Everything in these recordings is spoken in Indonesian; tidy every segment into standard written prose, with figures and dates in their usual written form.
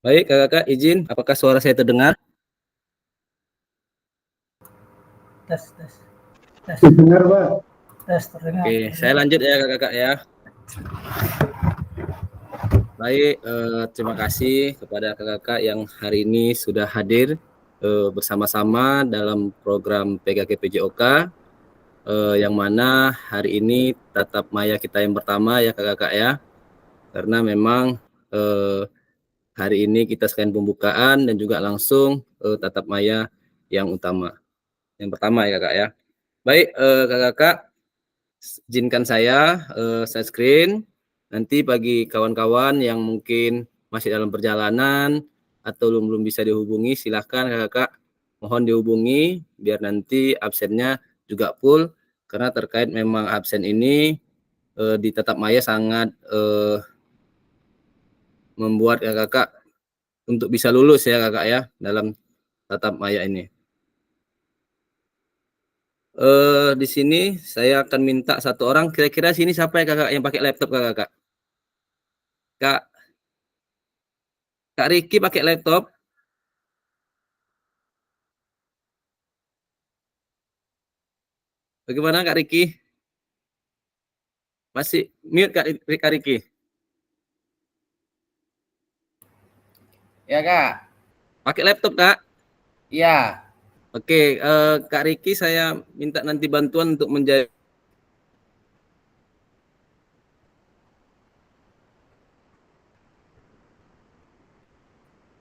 Baik, kakak izin, apakah suara saya terdengar? Tes, tes, tes, Dengar, Pak. tes, terdengar. Oke, saya lanjut ya kakak ya. Baik, terima kasih kepada kakak yang hari ini sudah hadir bersama-sama dalam program PKK PJOK, yang mana hari ini tatap maya kita yang pertama ya kakak ya, karena memang hari ini kita sekalian pembukaan dan juga langsung tatap maya yang utama, yang pertama ya kakak ya. Baik, kakak, izinkan saya screen. Nanti bagi kawan-kawan yang mungkin masih dalam perjalanan atau belum bisa dihubungi, silahkan kakak mohon dihubungi biar nanti absennya juga full, karena terkait memang absen ini di tatap maya sangat membuat kakak untuk bisa lulus ya kakak ya dalam tatap maya ini. Di sini saya akan minta satu orang, kira-kira sini siapa ya kakak yang pakai laptop kakak? Kak Riki pakai laptop. Bagaimana Kak Riki? Masih mute Kak Riki? Ya Kak. Pakai laptop Kak? Iya. Oke, Kak Riki saya minta nanti bantuan untuk menjadi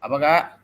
Apa Kak?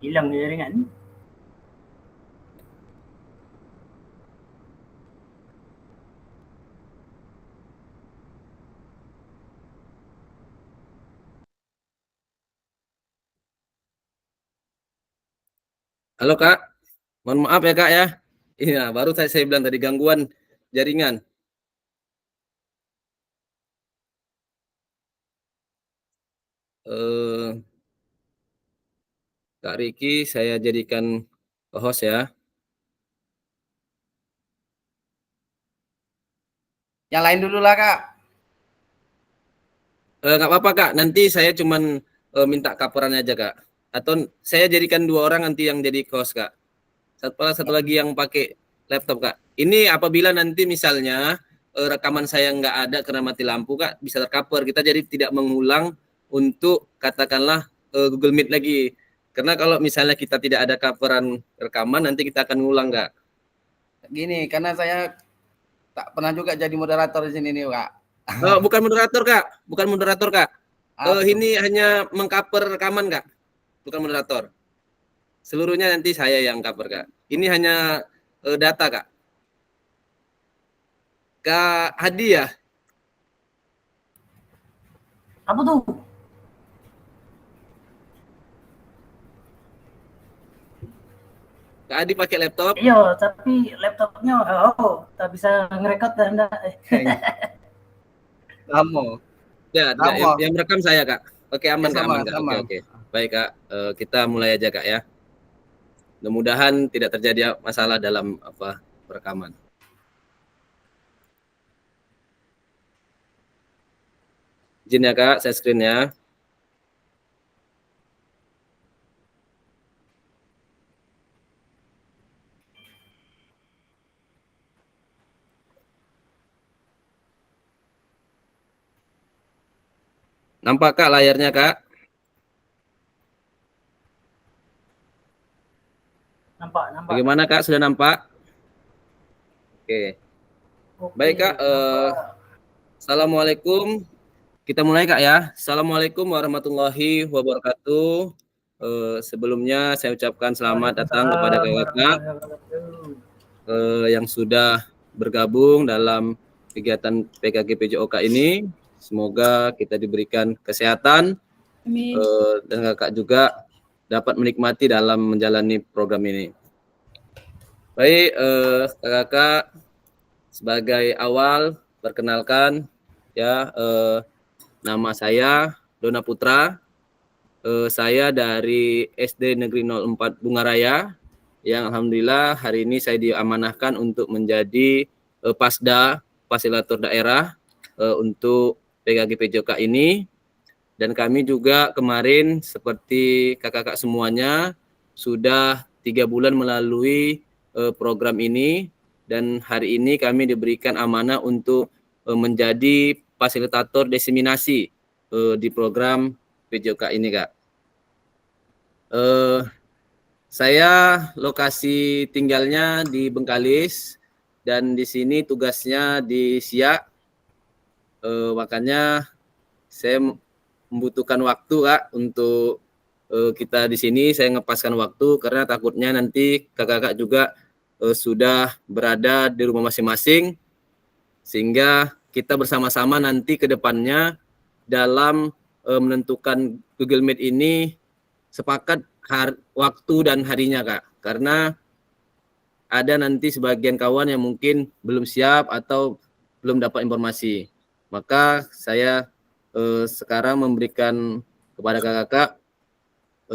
Hilang jaringan. Halo Kak, mohon maaf ya Kak ya. Iya, baru saya bilang tadi gangguan jaringan. Kak Riki saya jadikan host ya. Yang lain dulu lah Kak. Nggak apa-apa Kak, nanti saya cuman minta coveran aja Kak. Atau saya jadikan 2 orang nanti yang jadi host Kak. Satu lagi yang pakai laptop Kak. Ini apabila nanti misalnya rekaman saya nggak ada karena mati lampu Kak, bisa tercover. Kita jadi tidak mengulang untuk katakanlah Google Meet lagi. Karena kalau misalnya kita tidak ada coveran rekaman, nanti kita akan ngulang Kak. Gini, karena saya tak pernah juga jadi moderator di sini nih Kak. Bukan moderator Kak, bukan moderator Kak. Ini hanya mengcover rekaman Kak, bukan moderator. Seluruhnya nanti saya yang cover Kak. Ini hanya data Kak. Kak Hadi ya? Apa tuh? Kak Hadi pakai laptop? Iya, tapi laptopnya tak bisa ngerekod dan Kamu. Ya, yang merekam saya Kak. Oke, aman ya, Kak, aman Kak. Oke. Baik Kak, kita mulai aja Kak ya. Mudah-mudahan tidak terjadi masalah dalam perekaman. Izin ya Kak, saya screen ya. Nampak Kak layarnya Kak? nampak. Bagaimana Kak, sudah nampak? Oke. Baik Kak, Assalamualaikum. Kita mulai Kak ya. Assalamualaikum warahmatullahi wabarakatuh. Sebelumnya saya ucapkan selamat datang kepada kakak yang sudah bergabung dalam kegiatan PKG PJOK ini. Semoga kita diberikan kesehatan dan kakak juga dapat menikmati dalam menjalani program ini. Baik, kakak sebagai awal perkenalkan ya, nama saya Dona Putra. Saya dari SD Negeri 04 Bungaraya, yang alhamdulillah hari ini saya diamanahkan untuk menjadi Pasda Fasilitator Daerah untuk PKG PJOK ini. Dan kami juga kemarin seperti kakak-kakak semuanya sudah 3 bulan melalui program ini, dan hari ini kami diberikan amanah untuk menjadi fasilitator diseminasi di program PJOK ini, Kak. Saya lokasi tinggalnya di Bengkalis dan di sini tugasnya di Siak. Makanya saya membutuhkan waktu, Kak, untuk kita di sini. Saya ngepaskan waktu karena takutnya nanti kakak-kakak juga sudah berada di rumah masing-masing, sehingga kita bersama-sama nanti ke depannya dalam menentukan Google Meet ini sepakat waktu dan harinya, Kak. Karena ada nanti sebagian kawan yang mungkin belum siap atau belum dapat informasi. Maka saya sekarang memberikan kepada kakak-kakak,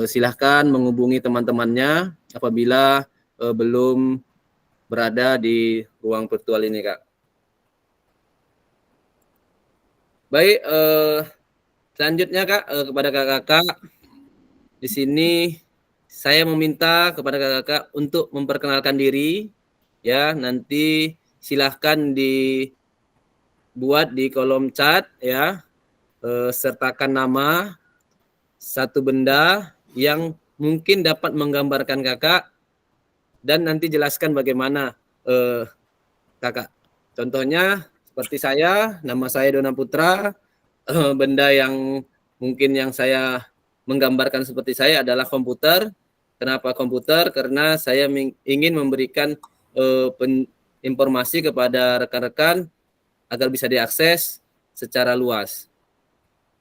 silahkan menghubungi teman-temannya apabila belum berada di ruang virtual ini, Kak. Baik, selanjutnya, Kak, kepada kakak-kakak di sini saya meminta kepada kakak-kakak untuk memperkenalkan diri, ya. Nanti silahkan dibuat di kolom chat, ya. Sertakan nama, satu benda yang mungkin dapat menggambarkan kakak, dan nanti jelaskan bagaimana kakak. Contohnya seperti saya, nama saya Dona Putra, benda yang mungkin yang saya menggambarkan seperti saya adalah komputer. Kenapa komputer? Karena saya ingin memberikan informasi kepada rekan-rekan agar bisa diakses secara luas.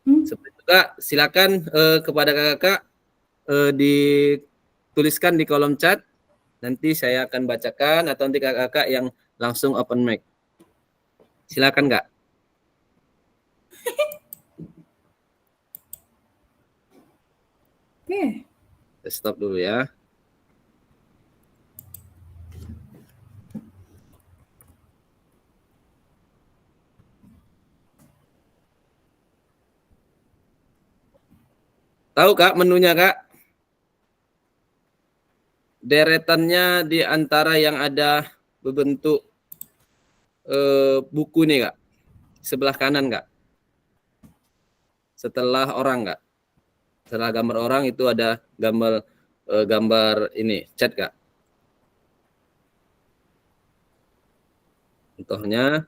Seperti itu, Kak. Silakan kepada kakak dituliskan di kolom chat. Nanti saya akan bacakan atau nanti kakak yang langsung open mic. Silakan, Kak. Oke. Stop dulu ya. Tahu, Kak, menunya, Kak? Deretannya di antara yang ada berbentuk buku nih, Kak. Sebelah kanan, Kak. Setelah orang, Kak. Setelah gambar orang itu ada gambar ini, chat, Kak. Contohnya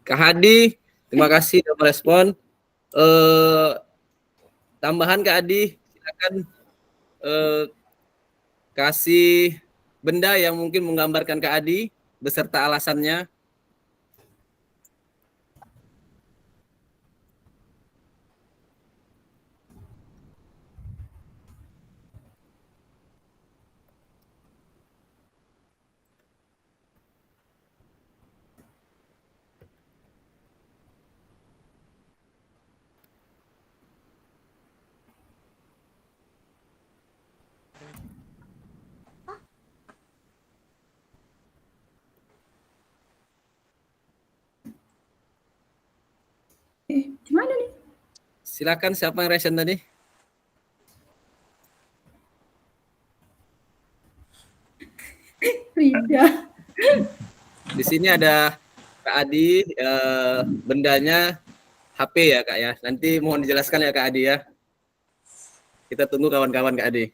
Kak Hadi, terima kasih sudah merespon. Tambahan, Kak Hadi, silakan kasih benda yang mungkin menggambarkan Kak Hadi beserta alasannya. Gimana nih? Silakan, siapa yang resen tadi? Rida. Di sini ada Kak Adi, bendanya HP ya Kak ya. Nanti mohon dijelaskan ya Kak Adi ya. Kita tunggu kawan-kawan Kak Adi.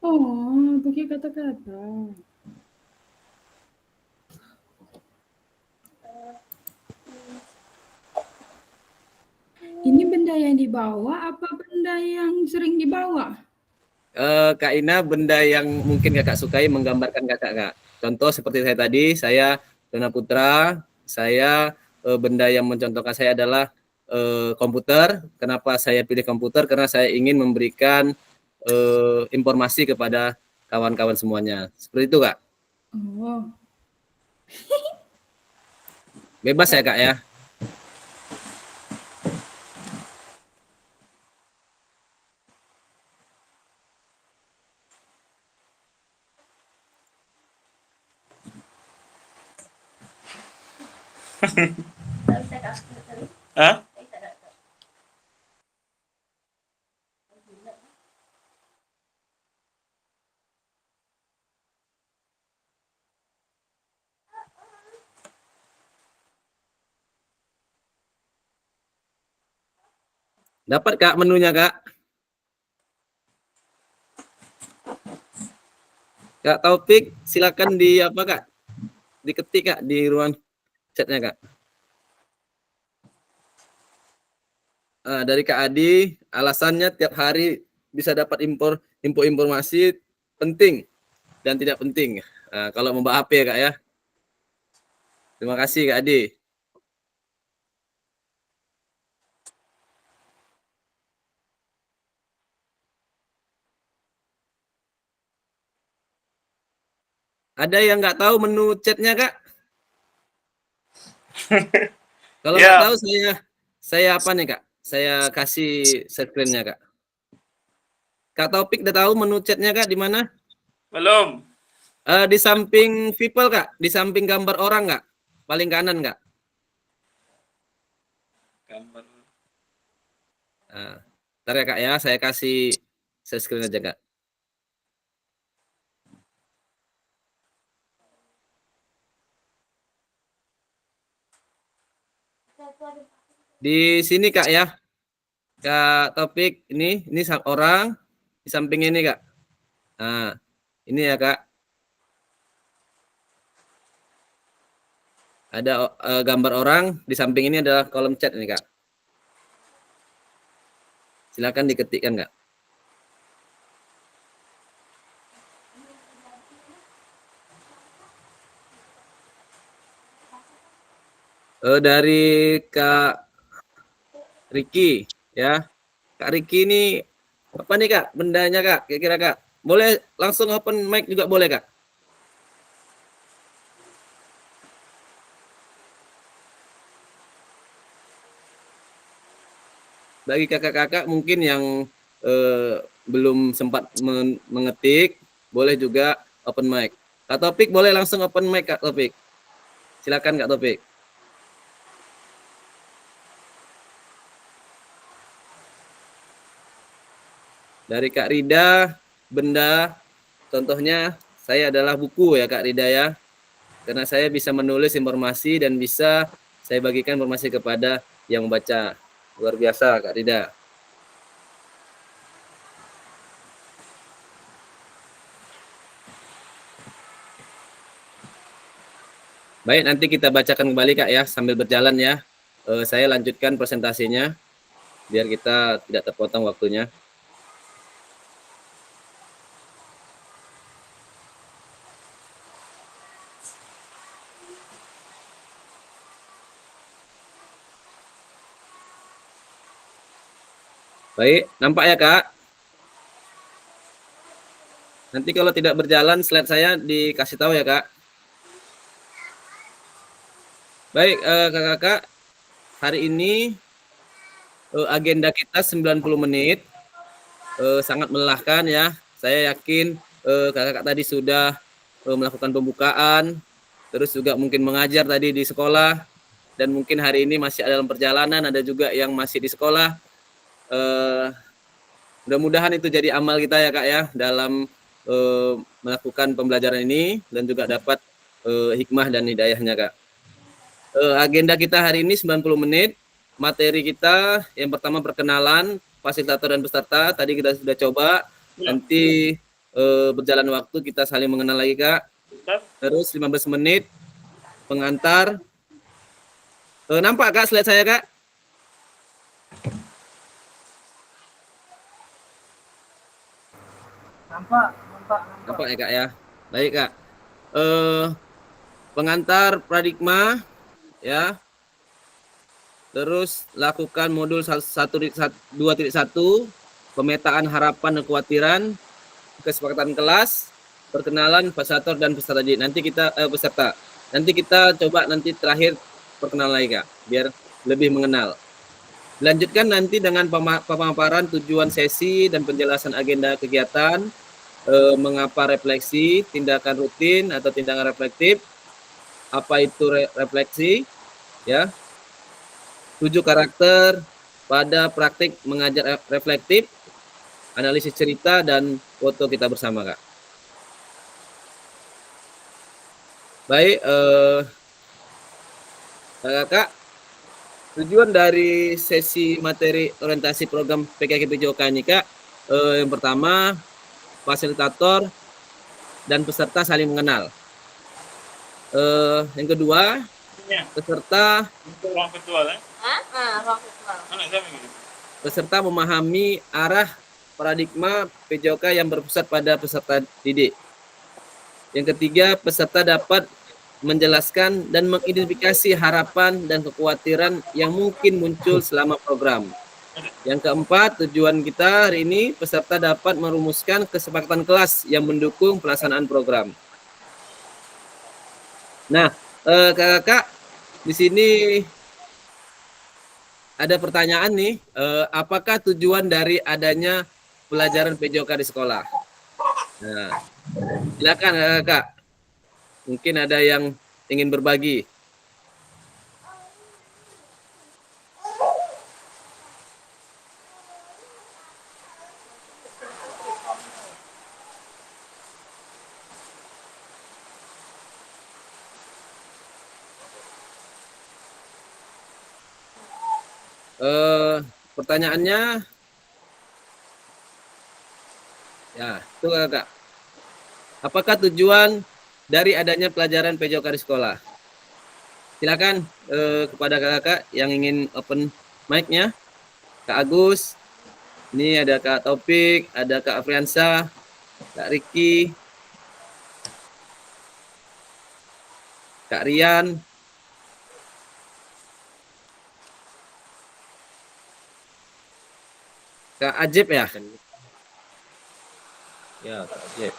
Oh, pakai kata-kata. Ini benda yang dibawa apa benda yang sering dibawa? Kak Ina, benda yang mungkin Kakak sukai menggambarkan Kakak Kak. Contoh seperti saya tadi, saya Dona Putra, saya benda yang mencontohkan saya adalah komputer. Kenapa saya pilih komputer? Karena saya ingin memberikan informasi kepada kawan-kawan semuanya. Seperti itu Kak. Oh. Bebas ya Kak ya. Hah? Dapat Kak menunya Kak. Kak Taufik, silakan di apa Kak? Diketik Kak di ruang chatnya Kak. Dari Kak Adi, alasannya tiap hari bisa dapat informasi penting dan tidak penting. Kalau membawa HP ya Kak ya. Terima kasih Kak Adi. Ada yang nggak tahu menu chatnya Kak? Kalau nggak tahu saya apa nih Kak? Saya kasih screen-nya Kak. Kak Taufik udah tahu menu chatnya Kak di mana? Belum. Di samping people Kak, di samping gambar orang Kak, paling kanan Kak. Gambar. Ntar ya Kak ya, saya kasih screen aja Kak. Di sini Kak ya, Kak Taufik ini orang di samping ini Kak. Nah, ini ya Kak. Ada gambar orang, di samping ini adalah kolom chat ini Kak. Silakan diketikkan Kak. Dari Kak Riki ya. Kak Riki ini apa nih Kak bendanya Kak? Kira-kira Kak. Boleh langsung open mic juga boleh Kak. Bagi kakak-kakak mungkin yang belum sempat mengetik, boleh juga open mic. Kak Topik boleh langsung open mic Kak Topik. Silakan Kak Topik. Dari Kak Rida, benda contohnya saya adalah buku ya Kak Rida ya. Karena saya bisa menulis informasi dan bisa saya bagikan informasi kepada yang membaca. Luar biasa Kak Rida. Baik, nanti kita bacakan kembali Kak ya sambil berjalan ya. Saya lanjutkan presentasinya biar kita tidak terpotong waktunya. Baik, nampak ya Kak? Nanti kalau tidak berjalan slide saya dikasih tahu ya Kak. Baik, kakak-kakak, hari ini agenda kita 90 menit, sangat melelahkan ya. Saya yakin kakak-kakak tadi sudah melakukan pembukaan, terus juga mungkin mengajar tadi di sekolah, dan mungkin hari ini masih dalam perjalanan, ada juga yang masih di sekolah. Mudah-mudahan itu jadi amal kita ya Kak ya, dalam melakukan pembelajaran ini, dan juga dapat hikmah dan hidayahnya Kak. Agenda kita hari ini 90 menit. Materi kita yang pertama perkenalan fasilitator dan peserta. Tadi kita sudah coba. Nanti berjalan waktu kita saling mengenal lagi, Kak. Terus 15 menit pengantar. Nampak Kak slide saya, Kak? Nampak ya, Kak ya? Baik, Kak. Pengantar paradigma ya. Terus lakukan modul 2.1 pemetaan harapan dan kekhawatiran, kesepakatan kelas, perkenalan fasilitator dan peserta didik. Nanti kita peserta. Nanti kita coba nanti terakhir perkenalan lagi, Kak, biar lebih mengenal. Lanjutkan nanti dengan pemaparan tujuan sesi dan penjelasan agenda kegiatan, mengapa refleksi, tindakan rutin atau tindakan reflektif, apa itu refleksi, ya. 7 karakter pada praktik mengajar reflektif, analisis cerita, dan foto kita bersama, Kak. Baik, Kak, tujuan dari sesi materi orientasi program PKKPJOK ini, Kak, yang pertama, fasilitator dan peserta saling mengenal. Yang kedua, peserta Ruang virtual, Ruang virtual. peserta memahami arah paradigma PJOK yang berpusat pada peserta didik. Yang ketiga, peserta dapat menjelaskan dan mengidentifikasi harapan dan kekhawatiran yang mungkin muncul selama program. Yang keempat, tujuan kita hari ini, peserta dapat merumuskan kesepakatan kelas yang mendukung pelaksanaan program. Nah, Kakak, di sini ada pertanyaan nih, apakah tujuan dari adanya pelajaran PJOK di sekolah? Nah, silakan Kakak. Mungkin ada yang ingin berbagi. Pertanyaannya, ya, itu Kakak. Apakah tujuan dari adanya pelajaran PJOK di sekolah? Silakan kepada kakak yang ingin open mic-nya. Kak Agus, ini ada Kak Taufik, ada Kak Afriansa, Kak Riki, Kak Rian, Kak Ajib ya? Ya, Kak Ajib.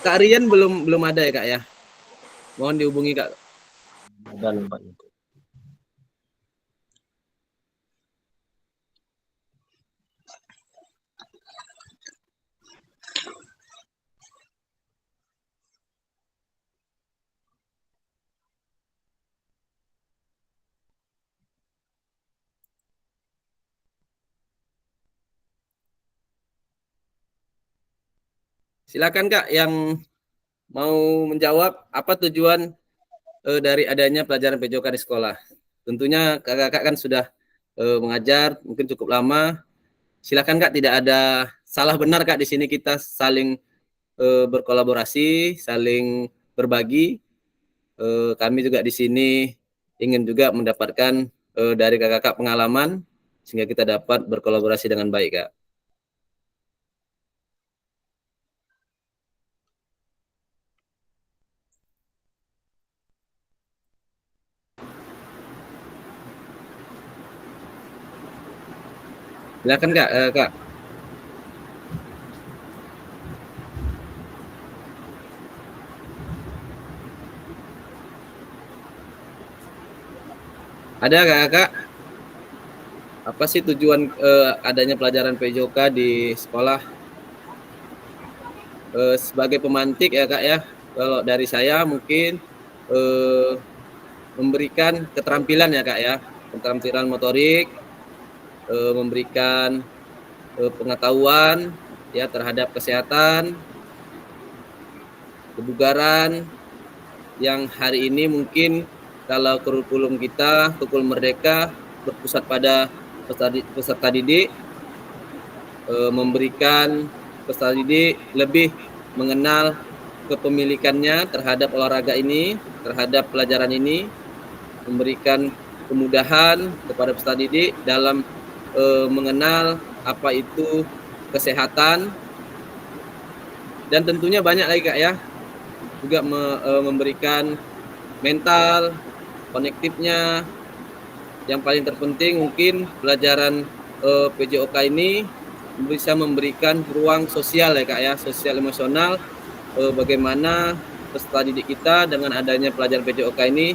Kak Rian belum ada ya, Kak ya? Mohon dihubungi, Kak. Ada nampaknya. Silakan Kak yang mau menjawab apa tujuan dari adanya pelajaran PJOK di sekolah. Tentunya kakak kan sudah mengajar mungkin cukup lama. Silakan Kak, tidak ada salah benar Kak, di sini kita saling berkolaborasi, saling berbagi. Kami juga di sini ingin juga mendapatkan dari kakak-kakak pengalaman sehingga kita dapat berkolaborasi dengan baik Kak. Silakan Kak, Kak. Ada Kak? Apa sih tujuan adanya pelajaran PJOK di sekolah? Sebagai pemantik ya Kak ya. Kalau dari saya mungkin memberikan keterampilan ya Kak ya, keterampilan motorik, memberikan pengetahuan ya terhadap kesehatan, kebugaran yang hari ini mungkin kalau kurikulum kita, kurikulum Merdeka berpusat pada peserta didik, memberikan peserta didik lebih mengenal kepemilikannya terhadap olahraga ini, terhadap pelajaran ini, memberikan kemudahan kepada peserta didik dalam mengenal apa itu kesehatan, dan tentunya banyak lagi Kak ya, juga memberikan mental, konektifnya. Yang paling terpenting mungkin pelajaran PJOK ini bisa memberikan ruang sosial ya Kak ya, sosial emosional, bagaimana peserta didik kita dengan adanya pelajaran PJOK ini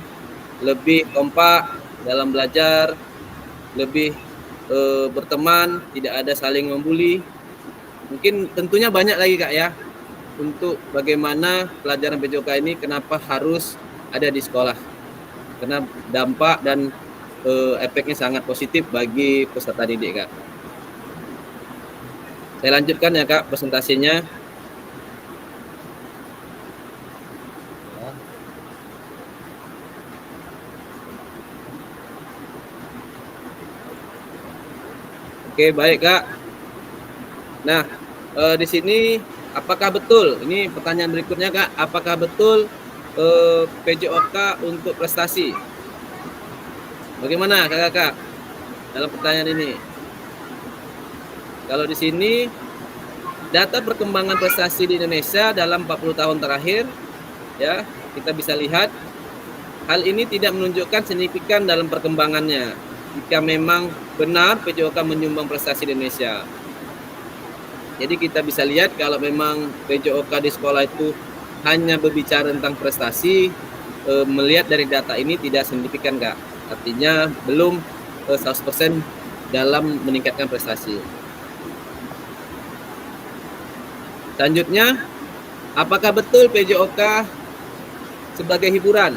lebih kompak dalam belajar, lebih berteman, tidak ada saling membuli. Mungkin tentunya banyak lagi Kak ya, untuk bagaimana pelajaran PJOK ini kenapa harus ada di sekolah, karena dampak dan efeknya sangat positif bagi peserta didik Kak. Saya lanjutkan ya Kak presentasinya. Oke, baik Kak. Nah, di sini apakah betul, ini pertanyaan berikutnya Kak, apakah betul PJOK untuk prestasi? Bagaimana Kakak dalam pertanyaan ini? Kalau di sini data perkembangan prestasi di Indonesia dalam 40 tahun terakhir ya, kita bisa lihat hal ini tidak menunjukkan signifikan dalam perkembangannya. Jika memang benar PJOK menyumbang prestasi di Indonesia. Jadi kita bisa lihat kalau memang PJOK di sekolah itu hanya berbicara tentang prestasi, melihat dari data ini tidak signifikan Kak. Artinya belum 100% dalam meningkatkan prestasi. Selanjutnya, apakah betul PJOK sebagai hiburan?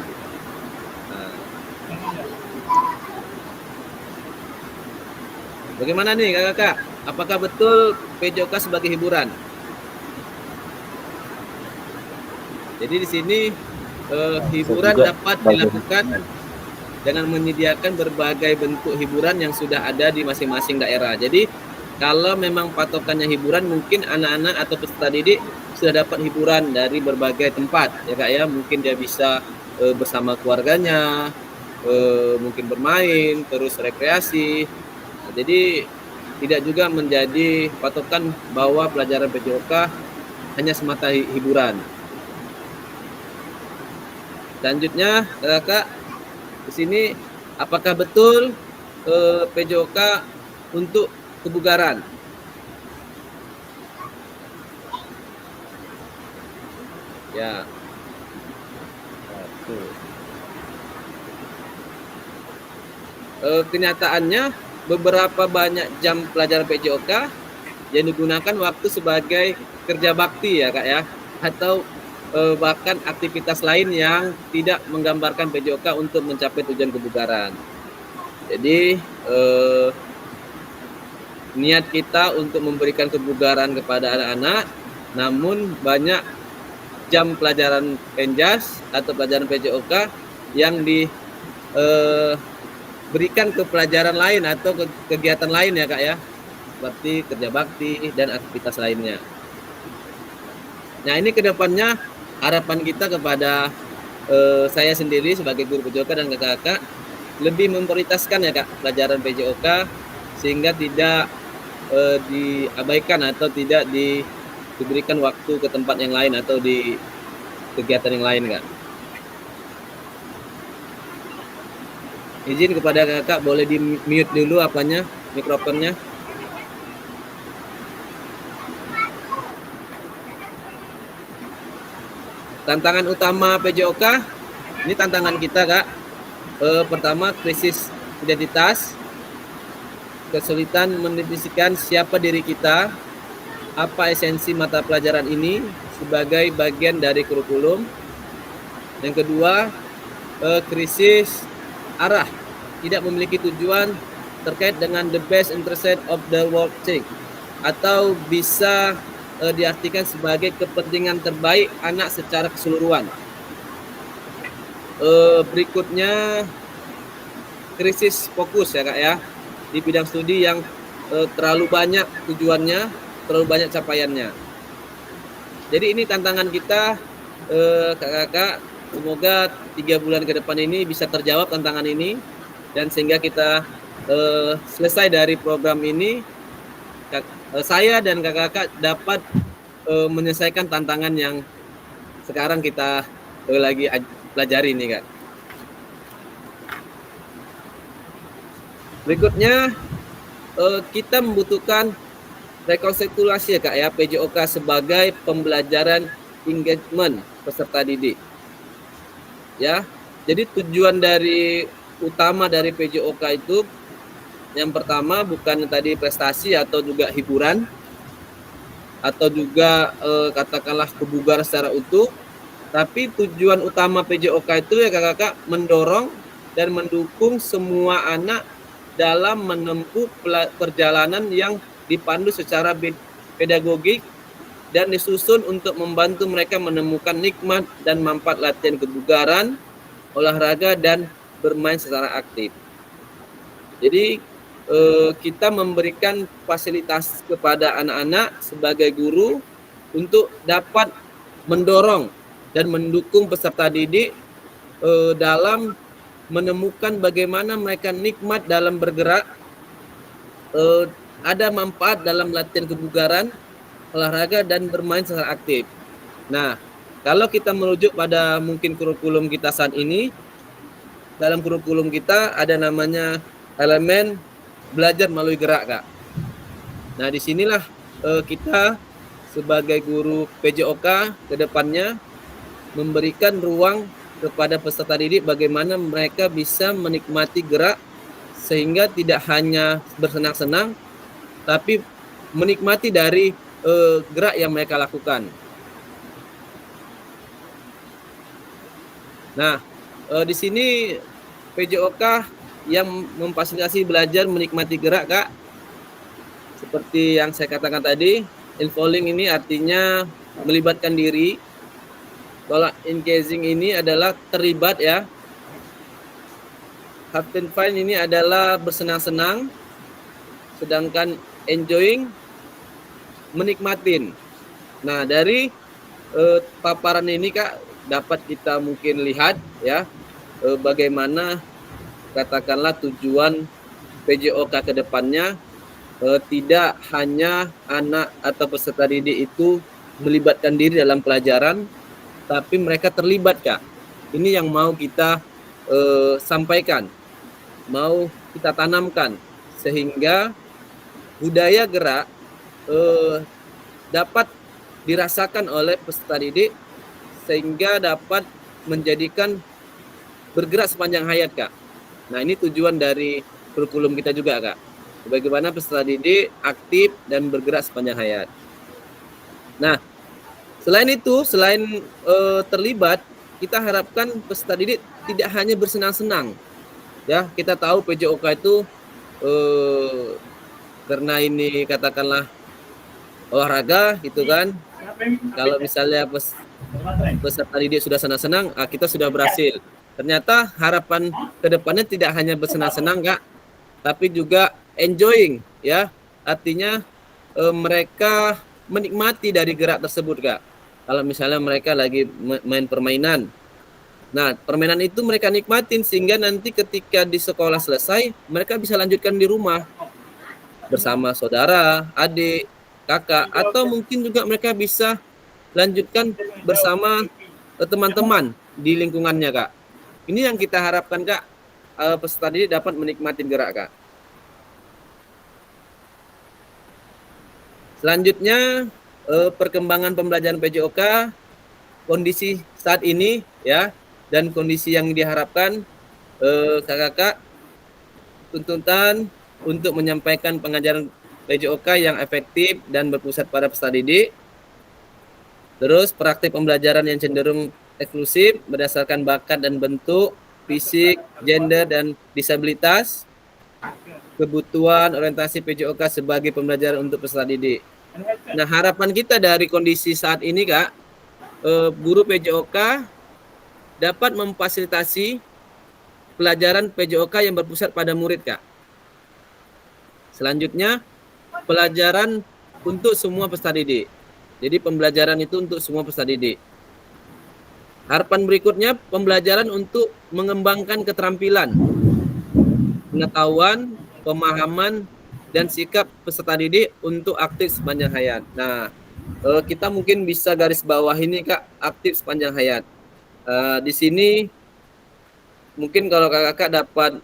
Bagaimana nih Kakak? Apakah betul PJOK sebagai hiburan? Jadi di sini hiburan dapat dilakukan dengan menyediakan berbagai bentuk hiburan yang sudah ada di masing-masing daerah. Jadi kalau memang patokannya hiburan, mungkin anak-anak atau peserta didik sudah dapat hiburan dari berbagai tempat ya Kak ya. Mungkin dia bisa bersama keluarganya, mungkin bermain, terus rekreasi. Jadi tidak juga menjadi patokan bahwa pelajaran PJOK hanya semata hiburan. Selanjutnya, Kakak, di sini apakah betul PJOK untuk kebugaran? Ya. Kenyataannya beberapa banyak jam pelajaran PJOK yang digunakan waktu sebagai kerja bakti ya Kak ya, atau bahkan aktivitas lain yang tidak menggambarkan PJOK untuk mencapai tujuan kebugaran. Jadi niat kita untuk memberikan kebugaran kepada anak-anak, namun banyak jam pelajaran penjas atau pelajaran PJOK yang berikan ke pelajaran lain atau kegiatan lain ya Kak ya, seperti kerja bakti dan aktivitas lainnya. Nah ini kedepannya harapan kita kepada saya sendiri sebagai guru PJOK dan kakak lebih memprioritaskan ya Kak pelajaran PJOK sehingga tidak diabaikan atau tidak diberikan waktu ke tempat yang lain atau di kegiatan yang lain Kak. Izin kepada kakak boleh di mute dulu apanya, mikrofonnya. Tantangan utama PJOK, ini tantangan kita Kak. Pertama, krisis identitas, kesulitan mendefinisikan siapa diri kita, apa esensi mata pelajaran ini sebagai bagian dari kurikulum. Yang kedua, krisis arah, tidak memiliki tujuan terkait dengan the best interest of the world thing, atau bisa diartikan sebagai kepentingan terbaik anak secara keseluruhan. Berikutnya krisis fokus ya Kak ya, di bidang studi yang terlalu banyak tujuannya, terlalu banyak capaiannya. Jadi ini tantangan kita kakak-kakak, semoga 3 bulan ke depan ini bisa terjawab tantangan ini, dan sehingga kita selesai dari program ini, saya dan kakak-kakak dapat menyelesaikan tantangan yang sekarang kita lagi pelajari ini Kak. Berikutnya kita membutuhkan rekonsiliasi ya Kak ya, PJOK sebagai pembelajaran engagement peserta didik. Ya. Jadi tujuan dari utama dari PJOK itu yang pertama bukan tadi prestasi atau juga hiburan atau juga katakanlah kebugaran secara utuh, tapi tujuan utama PJOK itu ya kakak-kakak mendorong dan mendukung semua anak dalam menempuh perjalanan yang dipandu secara pedagogik dan disusun untuk membantu mereka menemukan nikmat dan manfaat latihan kebugaran, olahraga, dan bermain secara aktif. Jadi kita memberikan fasilitas kepada anak-anak sebagai guru untuk dapat mendorong dan mendukung peserta didik dalam menemukan bagaimana mereka nikmat dalam bergerak, ada manfaat dalam latihan kebugaran, olahraga, dan bermain secara aktif. Nah, kalau kita merujuk pada mungkin kurikulum kita saat ini, dalam kurikulum kita ada namanya elemen belajar melalui gerak Kak. Nah, disinilah kita sebagai guru PJOK ke depannya memberikan ruang kepada peserta didik bagaimana mereka bisa menikmati gerak sehingga tidak hanya bersenang-senang tapi menikmati dari gerak yang mereka lakukan. Nah, di sini PJOK yang memfasilitasi belajar menikmati gerak Kak. Seperti yang saya katakan tadi, involving ini artinya melibatkan diri. Kalau engaging ini adalah terlibat ya. Having fun ini adalah bersenang-senang. Sedangkan enjoying menikmatin. Nah, dari paparan ini Kak dapat kita mungkin lihat ya bagaimana katakanlah tujuan PJOK ke depannya tidak hanya anak atau peserta didik itu melibatkan diri dalam pelajaran, tapi mereka terlibat Kak. Ini yang mau kita sampaikan, mau kita tanamkan sehingga budaya gerak dapat dirasakan oleh peserta didik sehingga dapat menjadikan bergerak sepanjang hayat Kak. Nah, ini tujuan dari kurikulum kita juga Kak. Bagaimana peserta didik aktif dan bergerak sepanjang hayat. Nah, selain itu, selain terlibat, kita harapkan peserta didik tidak hanya bersenang-senang. Ya, kita tahu PJOK itu karena ini katakanlah olahraga gitu kan. Kalau misalnya peserta didik sudah senang-senang, kita sudah berhasil. Ternyata harapan kedepannya tidak hanya bersenang-senang Kak, tapi juga enjoying ya. Artinya mereka menikmati dari gerak tersebut Kak. Kalau misalnya mereka lagi main permainan, nah permainan itu mereka nikmatin sehingga nanti ketika di sekolah selesai mereka bisa lanjutkan di rumah bersama saudara, adik, kakak, atau mungkin juga mereka bisa lanjutkan bersama teman-teman di lingkungannya Kak. Ini yang kita harapkan Kak, peserta didik dapat menikmati gerak Kak. Selanjutnya perkembangan pembelajaran PJOK, kondisi saat ini ya, dan kondisi yang diharapkan kakak-kakak, tuntutan untuk menyampaikan pengajaran PJOK yang efektif dan berpusat pada peserta didik. Terus praktik pembelajaran yang cenderung eksklusif berdasarkan bakat dan bentuk, fisik, gender, dan disabilitas. Kebutuhan orientasi PJOK sebagai pembelajaran untuk peserta didik. Nah, harapan kita dari kondisi saat ini Kak, guru PJOK dapat memfasilitasi pelajaran PJOK yang berpusat pada murid, Kak. Selanjutnya, pelajaran untuk semua peserta didik. Jadi pembelajaran itu untuk semua peserta didik. Harapan berikutnya, pembelajaran untuk mengembangkan keterampilan, pengetahuan, pemahaman, dan sikap peserta didik untuk aktif sepanjang hayat. Nah, kita mungkin bisa garis bawah ini, Kak, aktif sepanjang hayat. Di sini mungkin kalau kakak dapat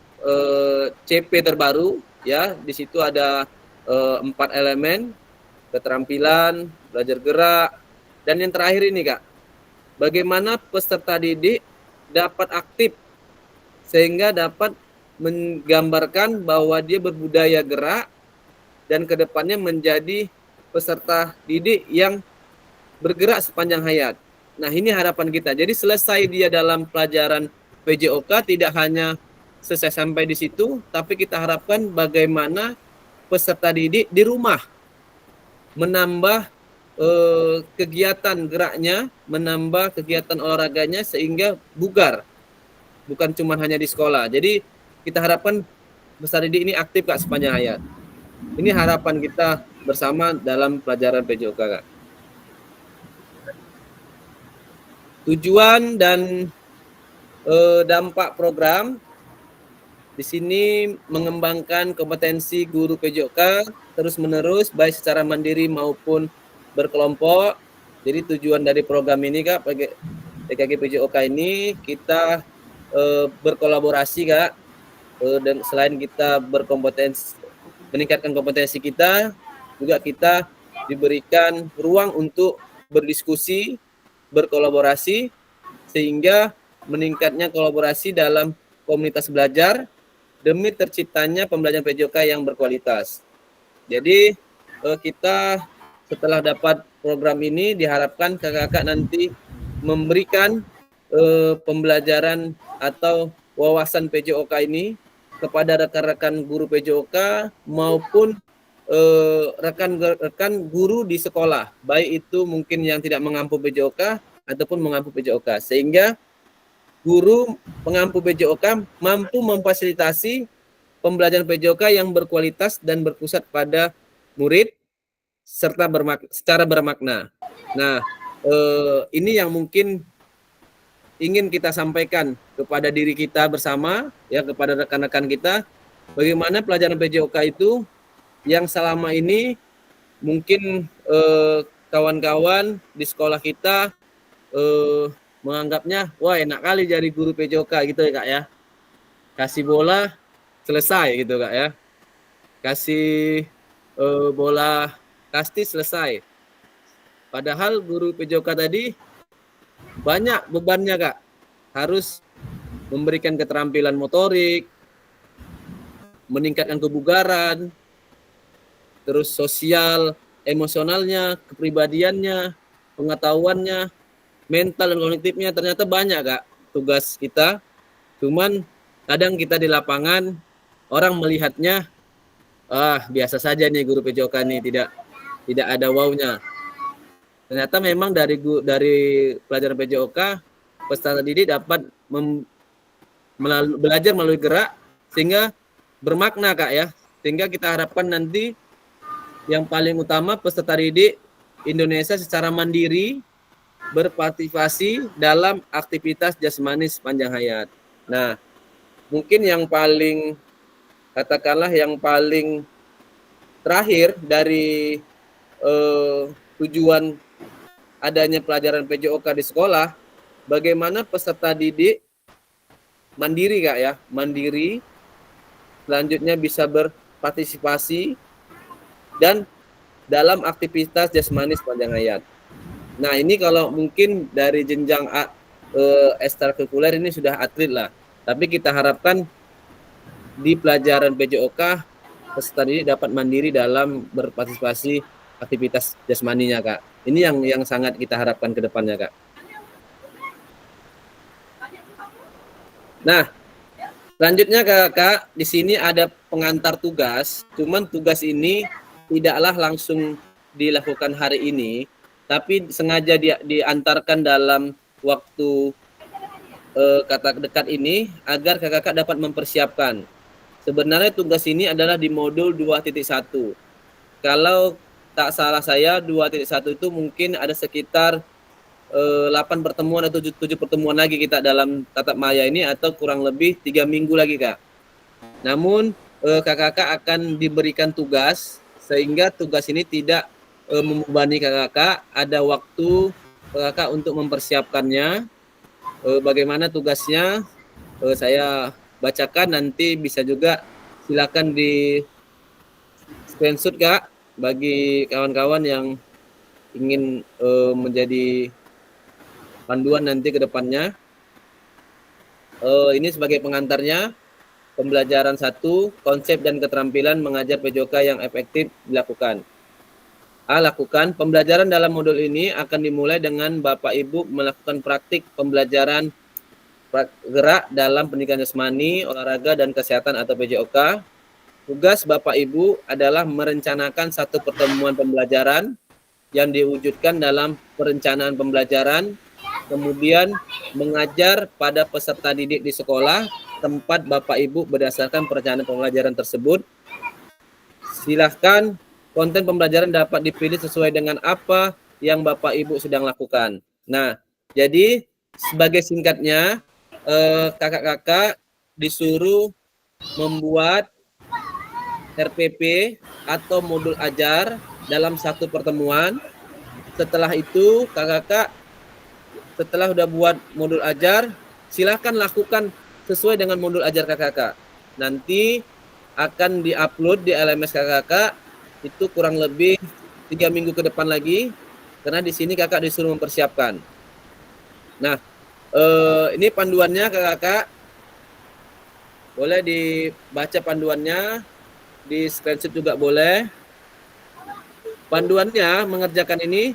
CP terbaru, ya, di situ ada 4 elemen, keterampilan, belajar gerak, dan yang terakhir ini, Kak, bagaimana peserta didik dapat aktif sehingga dapat menggambarkan bahwa dia berbudaya gerak dan kedepannya menjadi peserta didik yang bergerak sepanjang hayat. Nah, ini harapan kita. Jadi selesai dia dalam pelajaran PJOK tidak hanya selesai sampai di situ, tapi kita harapkan bagaimana peserta didik di rumah menambah kegiatan geraknya, menambah kegiatan olahraganya sehingga bugar, bukan cuma hanya di sekolah. Jadi kita harapkan peserta didik ini aktif, Kak, sepanjang hayat. Ini harapan kita bersama dalam pelajaran PJOK, Kak. Tujuan dan dampak program di sini mengembangkan kompetensi guru PJOK terus-menerus baik secara mandiri maupun berkelompok. Jadi tujuan dari program ini, Kak, PKK PJOK ini kita berkolaborasi, Kak, dan selain kita berkompetensi, meningkatkan kompetensi kita, juga kita diberikan ruang untuk berdiskusi, berkolaborasi, sehingga meningkatnya kolaborasi dalam komunitas belajar demi terciptanya pembelajaran PJOK yang berkualitas. Jadi kita setelah dapat program ini diharapkan kakak-kakak nanti memberikan pembelajaran atau wawasan PJOK ini kepada rekan-rekan guru PJOK maupun rekan-rekan guru di sekolah, baik itu mungkin yang tidak mengampu PJOK ataupun mengampu PJOK, sehingga guru pengampu PJOK mampu memfasilitasi pembelajaran PJOK yang berkualitas dan berpusat pada murid serta secara bermakna. Nah, ini yang mungkin ingin kita sampaikan kepada diri kita bersama, ya, kepada rekan-rekan kita, bagaimana pelajaran PJOK itu yang selama ini mungkin kawan-kawan di sekolah kita menganggapnya, wah enak kali jadi guru PJOK gitu ya, Kak, ya. Kasih bola selesai gitu, Kak, ya. Kasih bola kasti selesai. Padahal guru PJOK tadi banyak bebannya, Kak. Harus memberikan keterampilan motorik, meningkatkan kebugaran, terus sosial, emosionalnya, kepribadiannya, pengetahuannya, mental dan kognitifnya, ternyata banyak, Kak, tugas kita. Cuman kadang kita di lapangan orang melihatnya biasa saja nih guru PJOK nih, tidak ada wow-nya. Ternyata memang dari pelajaran PJOK peserta didik dapat belajar melalui gerak sehingga bermakna, Kak, ya. Sehingga kita harapkan nanti yang paling utama peserta didik Indonesia secara mandiri berpartisipasi dalam aktivitas jasmani sepanjang hayat. Nah, mungkin yang paling, katakanlah yang paling terakhir dari tujuan adanya pelajaran PJOK di sekolah, bagaimana peserta didik mandiri, Kak, ya, mandiri, selanjutnya bisa berpartisipasi dan dalam aktivitas jasmani sepanjang hayat. Nah, ini kalau mungkin dari jenjang ekstrakurikuler ini sudah atlet lah. Tapi kita harapkan di pelajaran PJOK peserta didik dapat mandiri dalam berpartisipasi aktivitas jasmaninya, Kak. Ini yang sangat kita harapkan ke depannya, Kak. Nah, selanjutnya, Kak, di sini ada pengantar tugas. Cuman tugas ini tidaklah langsung dilakukan hari ini, tapi sengaja diantarkan dalam waktu kata dekat ini agar kakak dapat mempersiapkan. Sebenarnya tugas ini adalah di modul 2.1. Kalau tak salah saya 2.1 itu mungkin ada sekitar 8 pertemuan atau 7 pertemuan lagi kita dalam tatap maya ini, atau kurang lebih 3 minggu lagi Kak. Namun kakak akan diberikan tugas sehingga tugas ini tidak membebani kakak. Ada waktu kakak untuk mempersiapkannya. Bagaimana tugasnya saya bacakan, nanti bisa juga silakan di screenshot Kak bagi kawan-kawan yang ingin menjadi panduan nanti ke depannya. Ini sebagai pengantarnya. Pembelajaran 1, konsep dan keterampilan mengajar PJOK yang efektif dilakukan. Lakukan pembelajaran dalam modul ini akan dimulai dengan Bapak Ibu melakukan praktik pembelajaran gerak dalam pendidikan jasmani, olahraga dan kesehatan atau PJOK. Tugas Bapak Ibu adalah merencanakan satu pertemuan pembelajaran yang diwujudkan dalam perencanaan pembelajaran, kemudian mengajar pada peserta didik di sekolah tempat Bapak Ibu berdasarkan perencanaan pembelajaran tersebut. Silahkan konten pembelajaran dapat dipilih sesuai dengan apa yang Bapak Ibu sedang lakukan. Nah, jadi sebagai singkatnya, kakak-kakak disuruh membuat RPP atau modul ajar dalam satu pertemuan. Setelah itu, kakak-kakak setelah udah buat modul ajar, silahkan lakukan sesuai dengan modul ajar kakak-kakak. Nanti akan diupload di LMS kakak-kakak itu kurang lebih 3 minggu ke depan lagi, karena di sini kakak disuruh mempersiapkan. Nah, ini panduannya kakak-kakak. Boleh dibaca panduannya, di screenshot juga boleh. Panduannya mengerjakan ini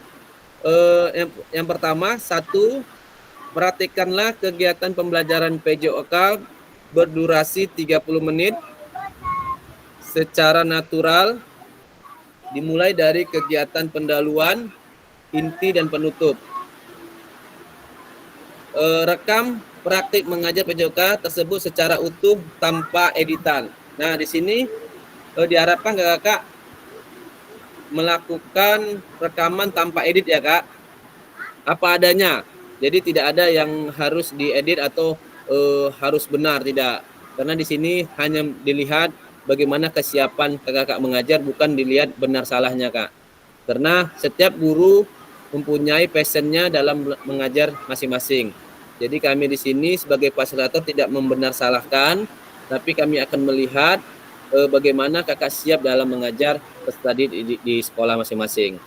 yang pertama, 1, praktikkanlah kegiatan pembelajaran PJOK berdurasi 30 menit secara natural, dimulai dari kegiatan pendahuluan, inti, dan penutup. Rekam praktik mengajar PJOK tersebut secara utuh tanpa editan. Nah, di sini diharapkan kakak melakukan rekaman tanpa edit ya Kak, apa adanya. Jadi tidak ada yang harus diedit atau harus benar, tidak. Karena di sini hanya dilihat bagaimana kesiapan kakak mengajar, bukan dilihat benar salahnya Kak. Karena setiap guru mempunyai passionnya dalam mengajar masing-masing. Jadi kami di sini sebagai fasilitator tidak membenar salahkan, tapi kami akan melihat bagaimana kakak siap dalam mengajar peserta di sekolah masing-masing.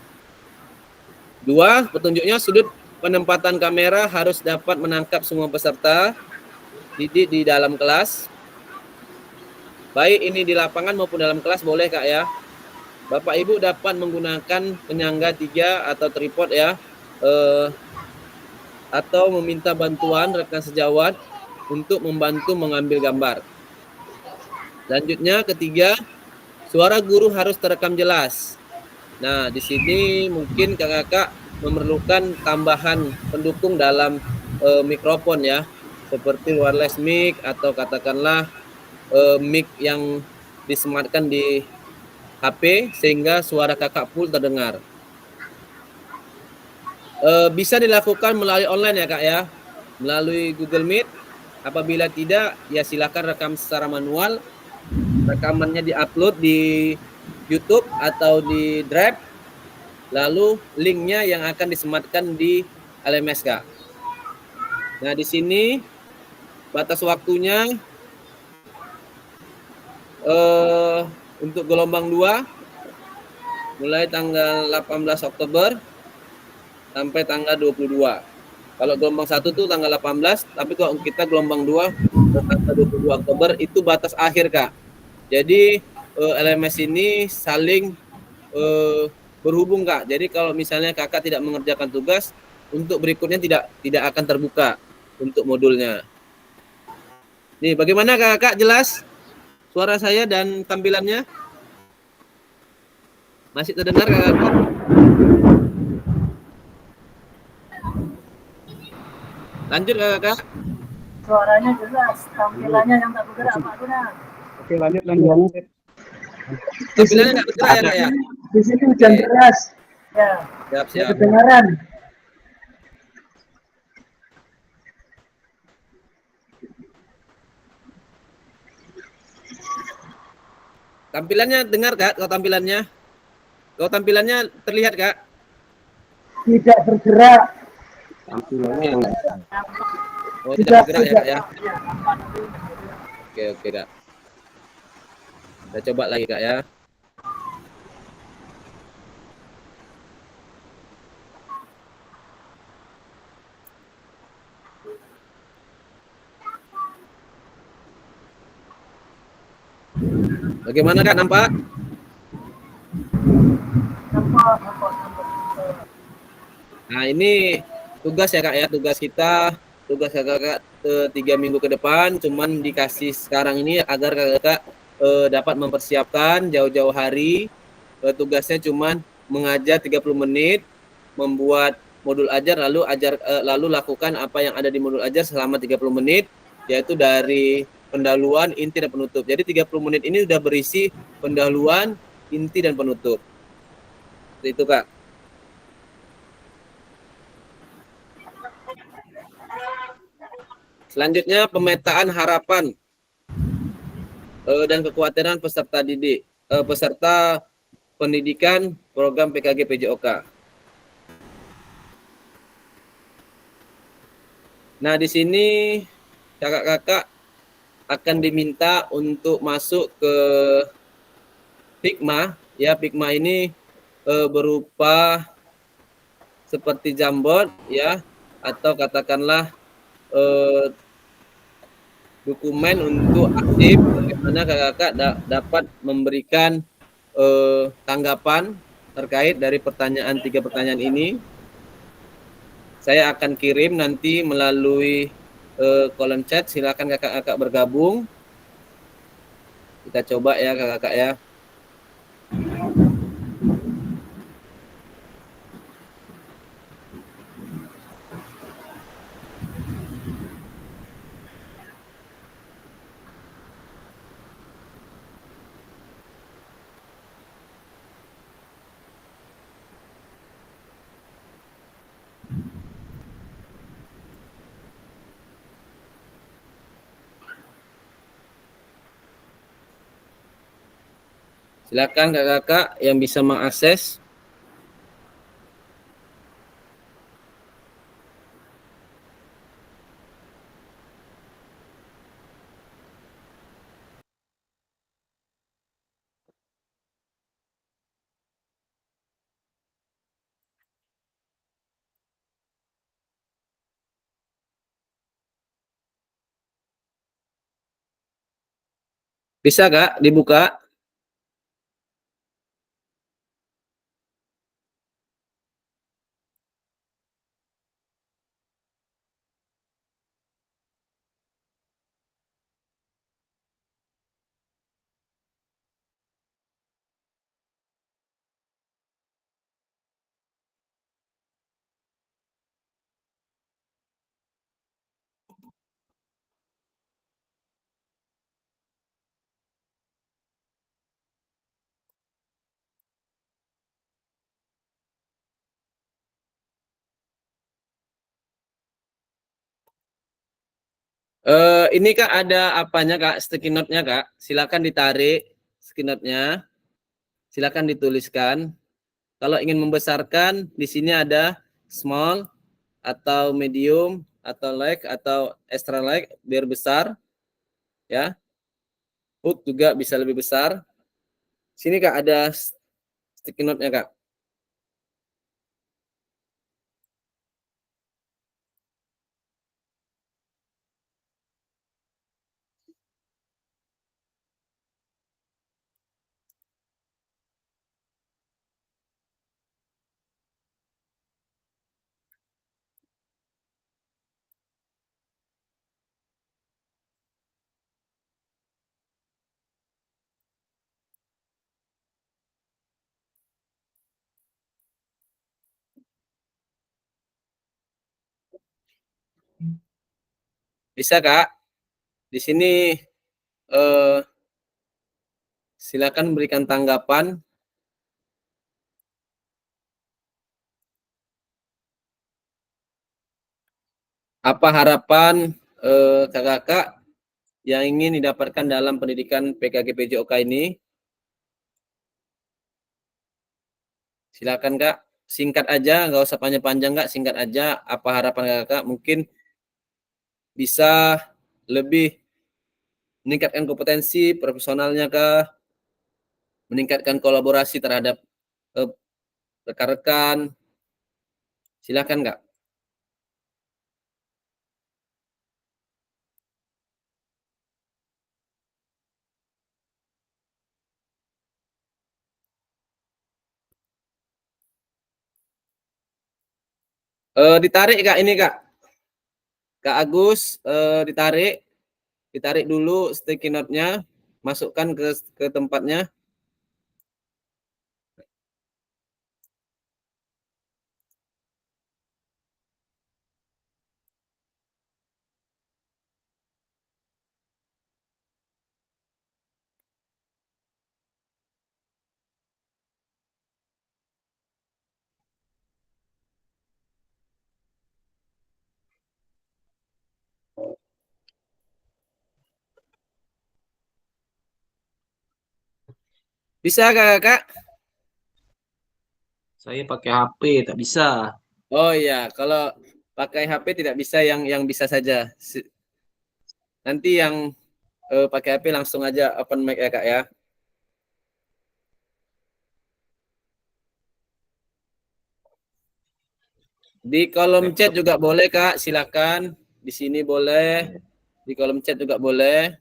2, petunjuknya sudut penempatan kamera harus dapat menangkap semua peserta didik di dalam kelas. Baik ini di lapangan maupun dalam kelas boleh Kak ya. Bapak Ibu dapat menggunakan penyangga 3 atau tripod ya. Atau meminta bantuan rekan sejawat untuk membantu mengambil gambar. Selanjutnya ketiga, suara guru harus terekam jelas. Nah, di sini mungkin kakak memerlukan tambahan pendukung dalam mikrofon ya, seperti wireless mic atau katakanlah mic yang disematkan di HP sehingga suara kakak full terdengar. Bisa dilakukan melalui online ya Kak ya, melalui Google Meet. Apabila tidak, ya silakan rekam secara manual. Rekamannya diupload di YouTube atau di Drive, lalu linknya yang akan disematkan di LMS Kak. Nah di sini batas waktunya untuk gelombang 2 mulai tanggal 18 Oktober sampai tanggal 22. Kalau gelombang 1 tuh tanggal 18, tapi kalau kita gelombang 2 tanggal 22 Oktober itu batas akhir Kak. Jadi LMS ini saling berhubung Kak. Jadi kalau misalnya kakak tidak mengerjakan tugas, untuk berikutnya tidak akan terbuka untuk modulnya. Nih, bagaimana kakak, jelas suara saya dan tampilannya? Masih terdengar kakak? Lanjut kakak. Suaranya jelas, tampilannya yang tak bergerak Pak Guna. Oke, lanjut. Tampilannya nggak bergerak ya Kak ya? Di sini hujan deras. Ya, Siap, Ya siap. kedengaran. Tampilannya dengar Kak? Kalau tampilannya? Kalau tampilannya terlihat Kak? Tidak bergerak. Oh, tidak bergerak ya Kak ya? ya, nampak. Oke, oke Kak. Kita coba lagi Kak ya. Bagaimana Kak, nampak? Nampak. Nah, ini tugas ya Kak ya, tugas kita, tugas kakak 3 minggu ke depan, cuman dikasih sekarang ini agar kakak dapat mempersiapkan jauh-jauh hari. Tugasnya cuman mengajar 30 menit, membuat modul ajar, lalu lakukan apa yang ada di modul ajar selama 30 menit, yaitu dari pendahuluan, inti, dan penutup. Jadi 30 menit ini sudah berisi pendahuluan, inti, dan penutup. Seperti itu Kak. Selanjutnya pemetaan harapan dan kekhawatiran peserta pendidikan program PKG PJOK. Nah, di sini kakak-kakak akan diminta untuk masuk ke Figma. Ya, Figma ini berupa seperti Jamboard ya, atau katakanlah dokumen untuk aktif bagaimana kakak dapat memberikan tanggapan terkait dari pertanyaan 3 pertanyaan ini. Saya akan kirim nanti melalui kolom chat. Silakan kakak-kakak bergabung. Kita coba ya kakak-kakak ya. Silakan kakak-kakak yang bisa mengakses. Bisa Kak dibuka? Ini Kak ada apanya Kak, sticky note-nya Kak. Silakan ditarik sticky note-nya. Silakan dituliskan. Kalau ingin membesarkan, di sini ada small atau medium atau large atau extra large biar besar ya. Hook juga bisa lebih besar. Sini Kak ada sticky note-nya Kak. Bisa Kak. Di sini silakan berikan tanggapan. Apa harapan kakak-kakak yang ingin didapatkan dalam pendidikan PKG PJOK ini? Silakan Kak, singkat aja, nggak usah panjang-panjang Kak, singkat aja. Apa harapan kakak? Mungkin bisa lebih meningkatkan kompetensi profesionalnya Kak, meningkatkan kolaborasi terhadap rekan-rekan. Silakan Kak. Ditarik Kak ini Kak. Kak Agus, ditarik dulu sticky note-nya, masukkan ke tempatnya. Bisa Kak? Saya pakai HP, tak bisa. Oh iya, kalau pakai HP tidak bisa yang bisa saja. Nanti yang pakai HP langsung aja open mic ya Kak ya. Di kolom chat juga boleh Kak, silakan. Di sini boleh, di kolom chat juga boleh.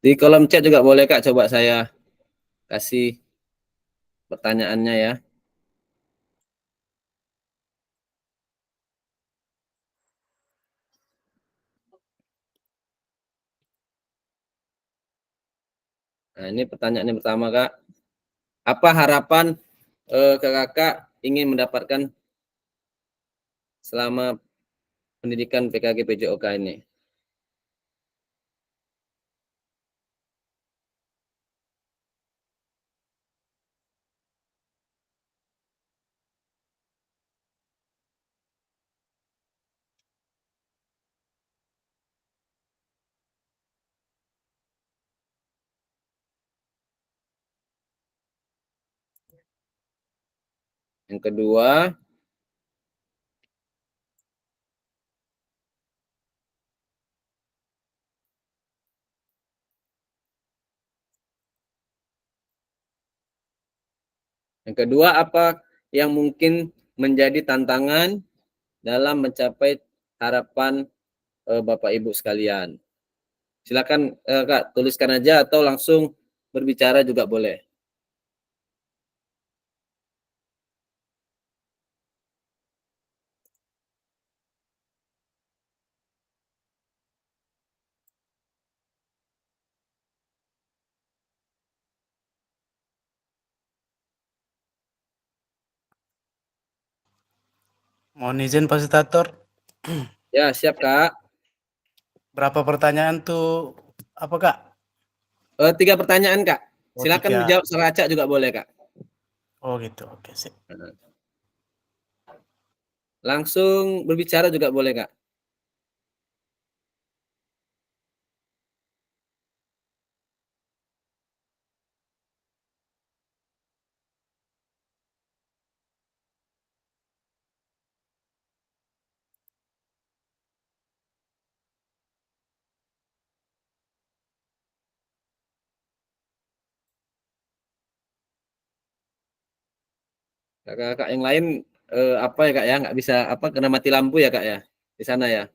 Di kolom chat juga boleh Kak, coba saya kasih pertanyaannya ya. Nah, ini pertanyaan yang pertama Kak. Apa harapan kakak ingin mendapatkan selama pendidikan PKG PJOK ini? Yang kedua, apa yang mungkin menjadi tantangan dalam mencapai harapan Bapak Ibu sekalian? Silakan Kak, tuliskan aja atau langsung berbicara juga boleh. Mohon izin fasilitator, Ya, siap Kak. berapa pertanyaan tuh apa Kak? 3 pertanyaan Kak. Oh, Silakan 3. menjawab seracak juga boleh Kak. Oh gitu, oke sip. Langsung berbicara juga boleh Kak. Kakak-kakak yang lain apa ya Kak ya, nggak bisa apa kena mati lampu ya Kak ya di sana ya.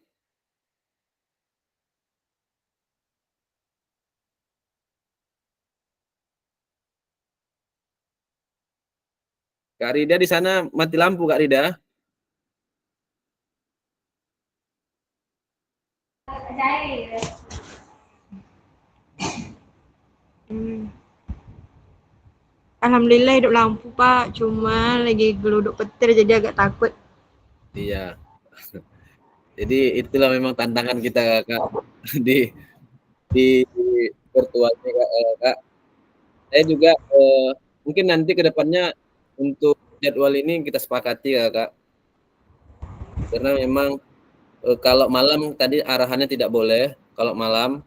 Kak Rida di sana mati lampu Kak Rida. Alhamdulillah hidup lampu Pak, cuma lagi geluduk petir jadi agak takut. Iya. Jadi itulah memang tantangan kita Kak di virtualnya Kak. Saya juga mungkin nanti ke depannya untuk jadwal ini kita sepakati ya Kak. Karena memang kalau malam tadi arahannya tidak boleh kalau malam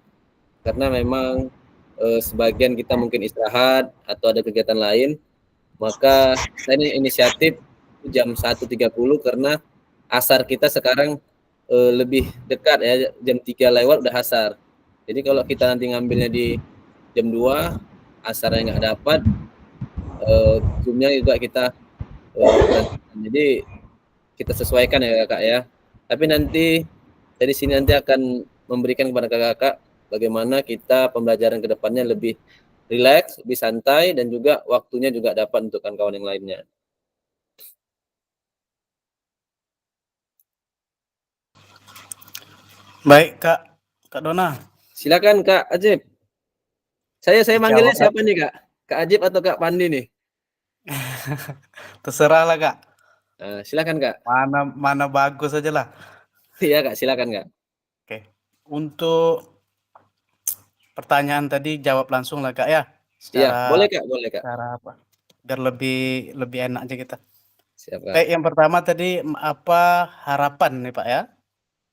karena memang sebagian kita mungkin istirahat atau ada kegiatan lain, maka saya ini inisiatif jam 1.30 karena asar kita sekarang lebih dekat ya, jam 3 lewat udah asar. Jadi kalau kita nanti ngambilnya di jam 2, asarnya nggak dapat, zoomnya juga kita jadi kita sesuaikan ya Kak ya. Tapi nanti dari sini nanti akan memberikan kepada kakak-kakak bagaimana kita pembelajaran ke depannya lebih rileks, lebih santai, dan juga waktunya juga dapat untuk kawan-kawan yang lainnya. Baik, Kak Dona. Silakan Kak Ajib. Saya manggilnya Dijawab. siapa nih Kak? Kak Ajib atau Kak Pandi nih? Terserah lah, Kak. Silakan Kak. Mana bagus aja lah. Iya Kak, silakan Kak. Oke. Untuk pertanyaan tadi jawab langsung lah, Kak ya. Iya, boleh Kak, boleh Kak. Cara apa? Biar lebih enak aja kita. Siap Kak. Baik, yang pertama tadi apa harapan nih Pak ya?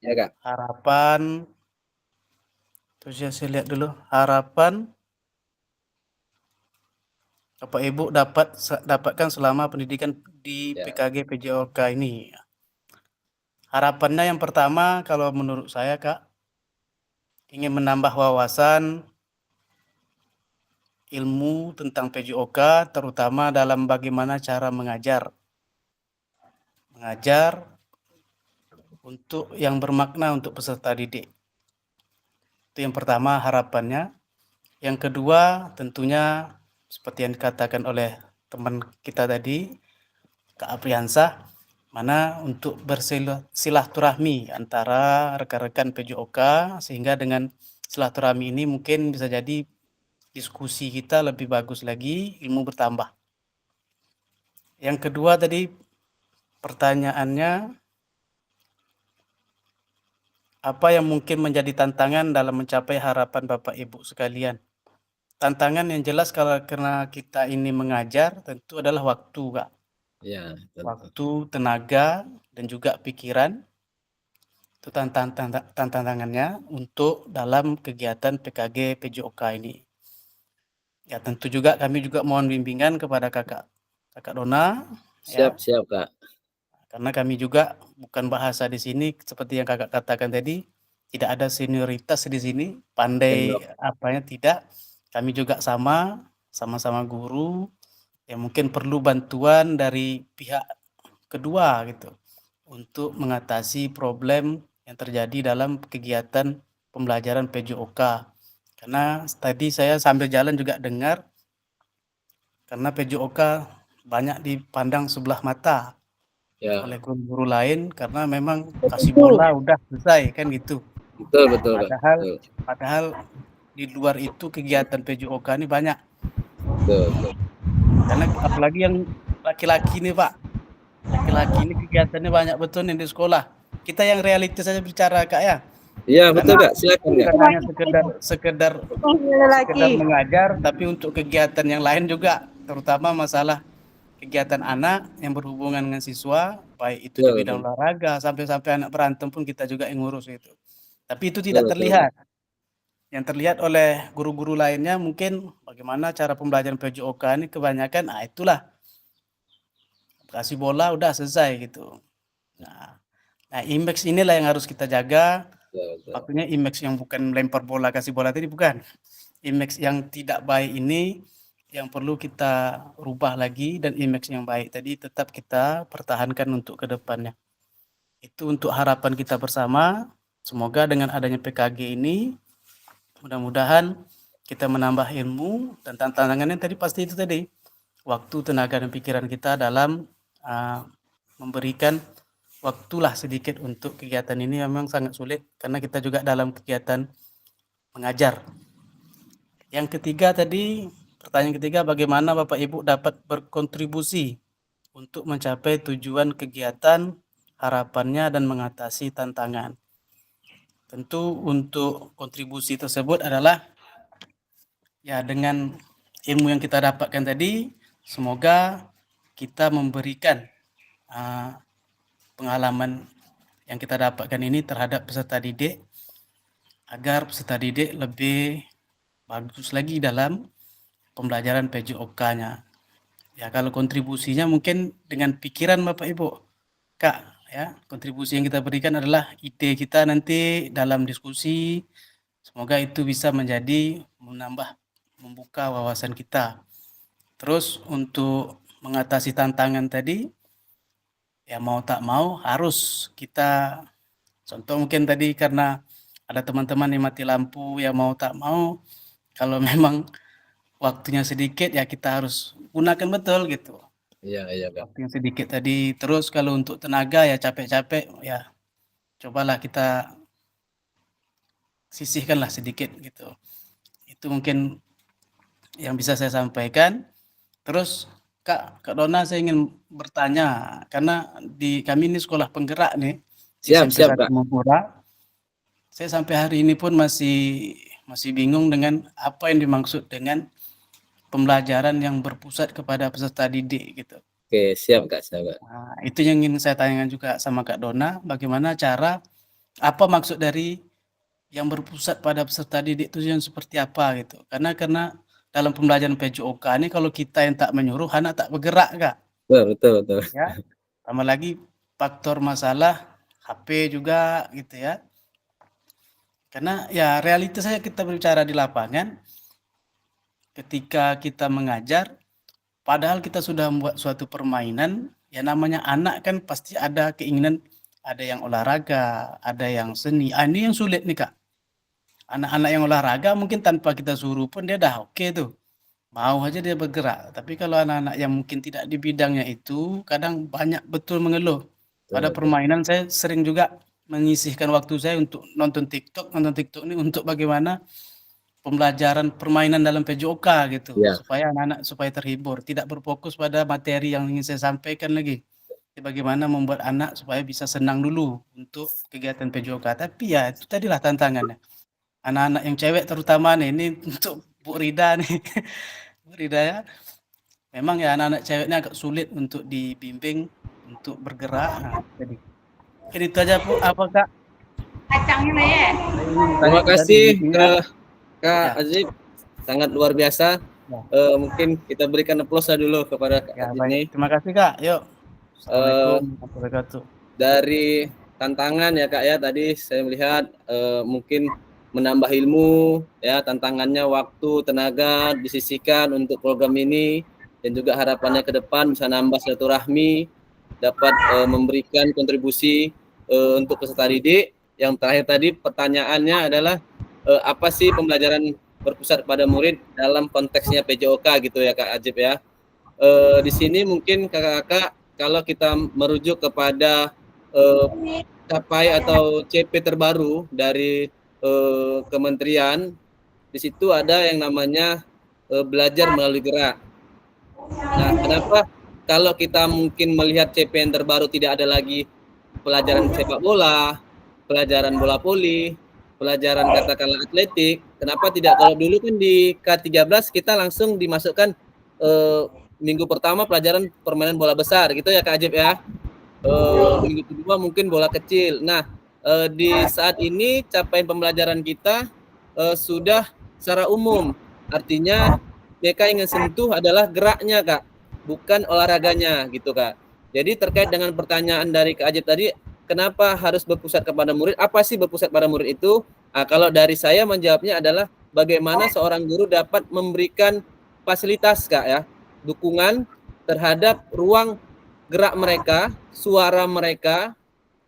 Ya Kak. Harapan. Terus ya saya lihat dulu. Harapan Bapak Ibu dapatkan selama pendidikan di Ya. PKG PJOK ini. Harapannya yang pertama kalau menurut saya Kak, ingin menambah wawasan ilmu tentang PJOK terutama dalam bagaimana cara mengajar untuk yang bermakna untuk peserta didik. Itu yang pertama harapannya. Yang kedua tentunya seperti yang dikatakan oleh teman kita tadi, Kak Apriansah, mana untuk bersilaturahmi antara rekan-rekan PJOK sehingga dengan silaturahmi ini mungkin bisa jadi diskusi kita lebih bagus lagi, ilmu bertambah. Yang kedua tadi pertanyaannya, apa yang mungkin menjadi tantangan dalam mencapai harapan Bapak Ibu sekalian? Tantangan yang jelas karena kita ini mengajar tentu adalah waktu, Kak. Ya, Waktu, tenaga, dan juga pikiran. Itu tantangannya untuk dalam kegiatan PKG PJOK ini. Ya tentu juga kami juga mohon bimbingan kepada Kakak Dona. Siap Kak. Karena kami juga bukan bahasa di sini seperti yang Kakak katakan tadi, tidak ada senioritas di sini, pandai apanya tidak. Kami juga sama-sama guru yang mungkin perlu bantuan dari pihak kedua gitu untuk mengatasi problem yang terjadi dalam kegiatan pembelajaran PJOK. Karena tadi saya sambil jalan juga dengar karena PJOK banyak dipandang sebelah mata oleh guru-guru lain karena memang kasih bola udah selesai kan gitu. Betul. Padahal di luar itu kegiatan PJOK ini banyak. Betul. Karena apalagi yang laki-laki nih Pak. Laki-laki ini kegiatannya banyak betul nih di sekolah. Kita yang realistis saja bicara Kak ya. Iya betul Kak, silakan Kak. Bukan hanya sekedar mengajar, tapi untuk kegiatan yang lain juga, terutama masalah kegiatan anak yang berhubungan dengan siswa, baik itu di bidang olahraga, sampai anak berantem pun kita juga yang ngurus itu. Tapi itu tidak terlihat. Yang terlihat oleh guru-guru lainnya mungkin bagaimana cara pembelajaran PJOK ini kebanyakan, itulah kasih bola udah selesai gitu. Nah image inilah yang harus kita jaga. Maksudnya image yang bukan lempar bola kasih bola tadi bukan. Image yang tidak baik ini yang perlu kita rubah lagi dan image yang baik tadi tetap kita pertahankan untuk ke depannya. Itu untuk harapan kita bersama. Semoga dengan adanya PKG ini mudah-mudahan kita menambah ilmu dan tantangannya tadi pasti itu tadi. Waktu, tenaga dan pikiran kita dalam memberikan waktulah sedikit untuk kegiatan ini memang sangat sulit karena kita juga dalam kegiatan mengajar. Yang ketiga tadi, pertanyaan ketiga, bagaimana Bapak Ibu dapat berkontribusi untuk mencapai tujuan kegiatan, harapannya dan mengatasi tantangan. Tentu untuk kontribusi tersebut adalah ya dengan ilmu yang kita dapatkan tadi, semoga kita memberikan pengalaman yang kita dapatkan ini terhadap peserta didik agar peserta didik lebih bagus lagi dalam pembelajaran PJOK-nya. Ya, kalau kontribusinya mungkin dengan pikiran Bapak Ibu, Kak, ya, kontribusi yang kita berikan adalah ide kita nanti dalam diskusi. Semoga itu bisa menjadi membuka wawasan kita. Terus untuk mengatasi tantangan tadi, ya mau tak mau harus kita, contoh mungkin tadi karena ada teman-teman yang mati lampu, ya mau tak mau, kalau memang waktunya sedikit ya kita harus gunakan betul gitu. Iya, Kak. Waktu yang sedikit tadi. Terus kalau untuk tenaga ya capek-capek ya cobalah kita sisihkanlah sedikit gitu. Itu mungkin yang bisa saya sampaikan. Terus Kak Dona, saya ingin bertanya karena di kami ini sekolah penggerak nih. Siap, Kak. Saya sampai hari ini pun masih bingung dengan apa yang dimaksud dengan pembelajaran yang berpusat kepada peserta didik gitu. Oke, siap Kak. Nah, itu yang ingin saya tanyakan juga sama Kak Dona, bagaimana apa maksud dari yang berpusat pada peserta didik itu yang seperti apa gitu. Karena dalam pembelajaran PJOK ini kalau kita yang tak menyuruh, anak tak bergerak Kak. Betul. Ya, tambah lagi faktor masalah HP juga gitu ya. Karena ya realitas saja kita berbicara di lapangan, ketika kita mengajar, padahal kita sudah membuat suatu permainan, ya namanya anak kan pasti ada keinginan, ada yang olahraga, ada yang seni. Ini yang sulit nih Kak. Anak-anak yang olahraga mungkin tanpa kita suruh pun dia dah oke tuh. Mau aja dia bergerak. Tapi kalau anak-anak yang mungkin tidak di bidangnya itu, kadang banyak betul mengeluh. Pada permainan saya sering juga menyisihkan waktu saya untuk nonton TikTok ini untuk bagaimana pembelajaran permainan dalam PJOK gitu. Ya. Supaya anak-anak supaya terhibur, tidak berfokus pada materi yang ingin saya sampaikan lagi. Bagaimana membuat anak supaya bisa senang dulu untuk kegiatan PJOK. Tapi ya itu tadilah tantangannya. Anak-anak yang cewek terutama nih, ini untuk Bu Rida nih. Bu Rida ya. Memang ya anak-anak ceweknya agak sulit untuk dibimbing untuk bergerak. Nah, jadi itu aja Bu, apa Kak? Kacangnya ya. Terima kasih Kak Azib, sangat luar biasa. Mungkin kita berikan applause dulu kepada Kak Azib ini. Terima kasih Kak. Yuk. Assalamualaikum warahmatullahi wabarakatuh. Dari tantangan ya Kak ya, tadi saya melihat mungkin menambah ilmu ya, tantangannya waktu, tenaga disisihkan untuk program ini, dan juga harapannya ke depan bisa nambah silaturahmi, dapat memberikan kontribusi untuk peserta didik. Yang terakhir tadi pertanyaannya adalah apa sih pembelajaran berpusat pada murid dalam konteksnya PJOK gitu ya Kak Ajib ya. Di sini mungkin kakak-kakak kalau kita merujuk kepada capai atau CP terbaru dari kementerian, di situ ada yang namanya belajar melalui gerak. Nah, kenapa kalau kita mungkin melihat CP yang terbaru tidak ada lagi pelajaran sepak bola, pelajaran bola voli, pelajaran katakanlah atletik, kenapa tidak? Kalau dulu kan di K13 kita langsung dimasukkan minggu pertama pelajaran permainan bola besar gitu ya Kak Ajib ya. Minggu kedua mungkin bola kecil. Nah, di saat ini capaian pembelajaran kita sudah secara umum. Artinya mereka ingin sentuh adalah geraknya Kak, bukan olahraganya gitu Kak. Jadi terkait dengan pertanyaan dari Kak Ajib tadi, kenapa harus berpusat kepada murid? Apa sih berpusat pada murid itu? Nah, kalau dari saya menjawabnya adalah bagaimana seorang guru dapat memberikan fasilitas Kak ya, dukungan terhadap ruang gerak mereka, suara mereka,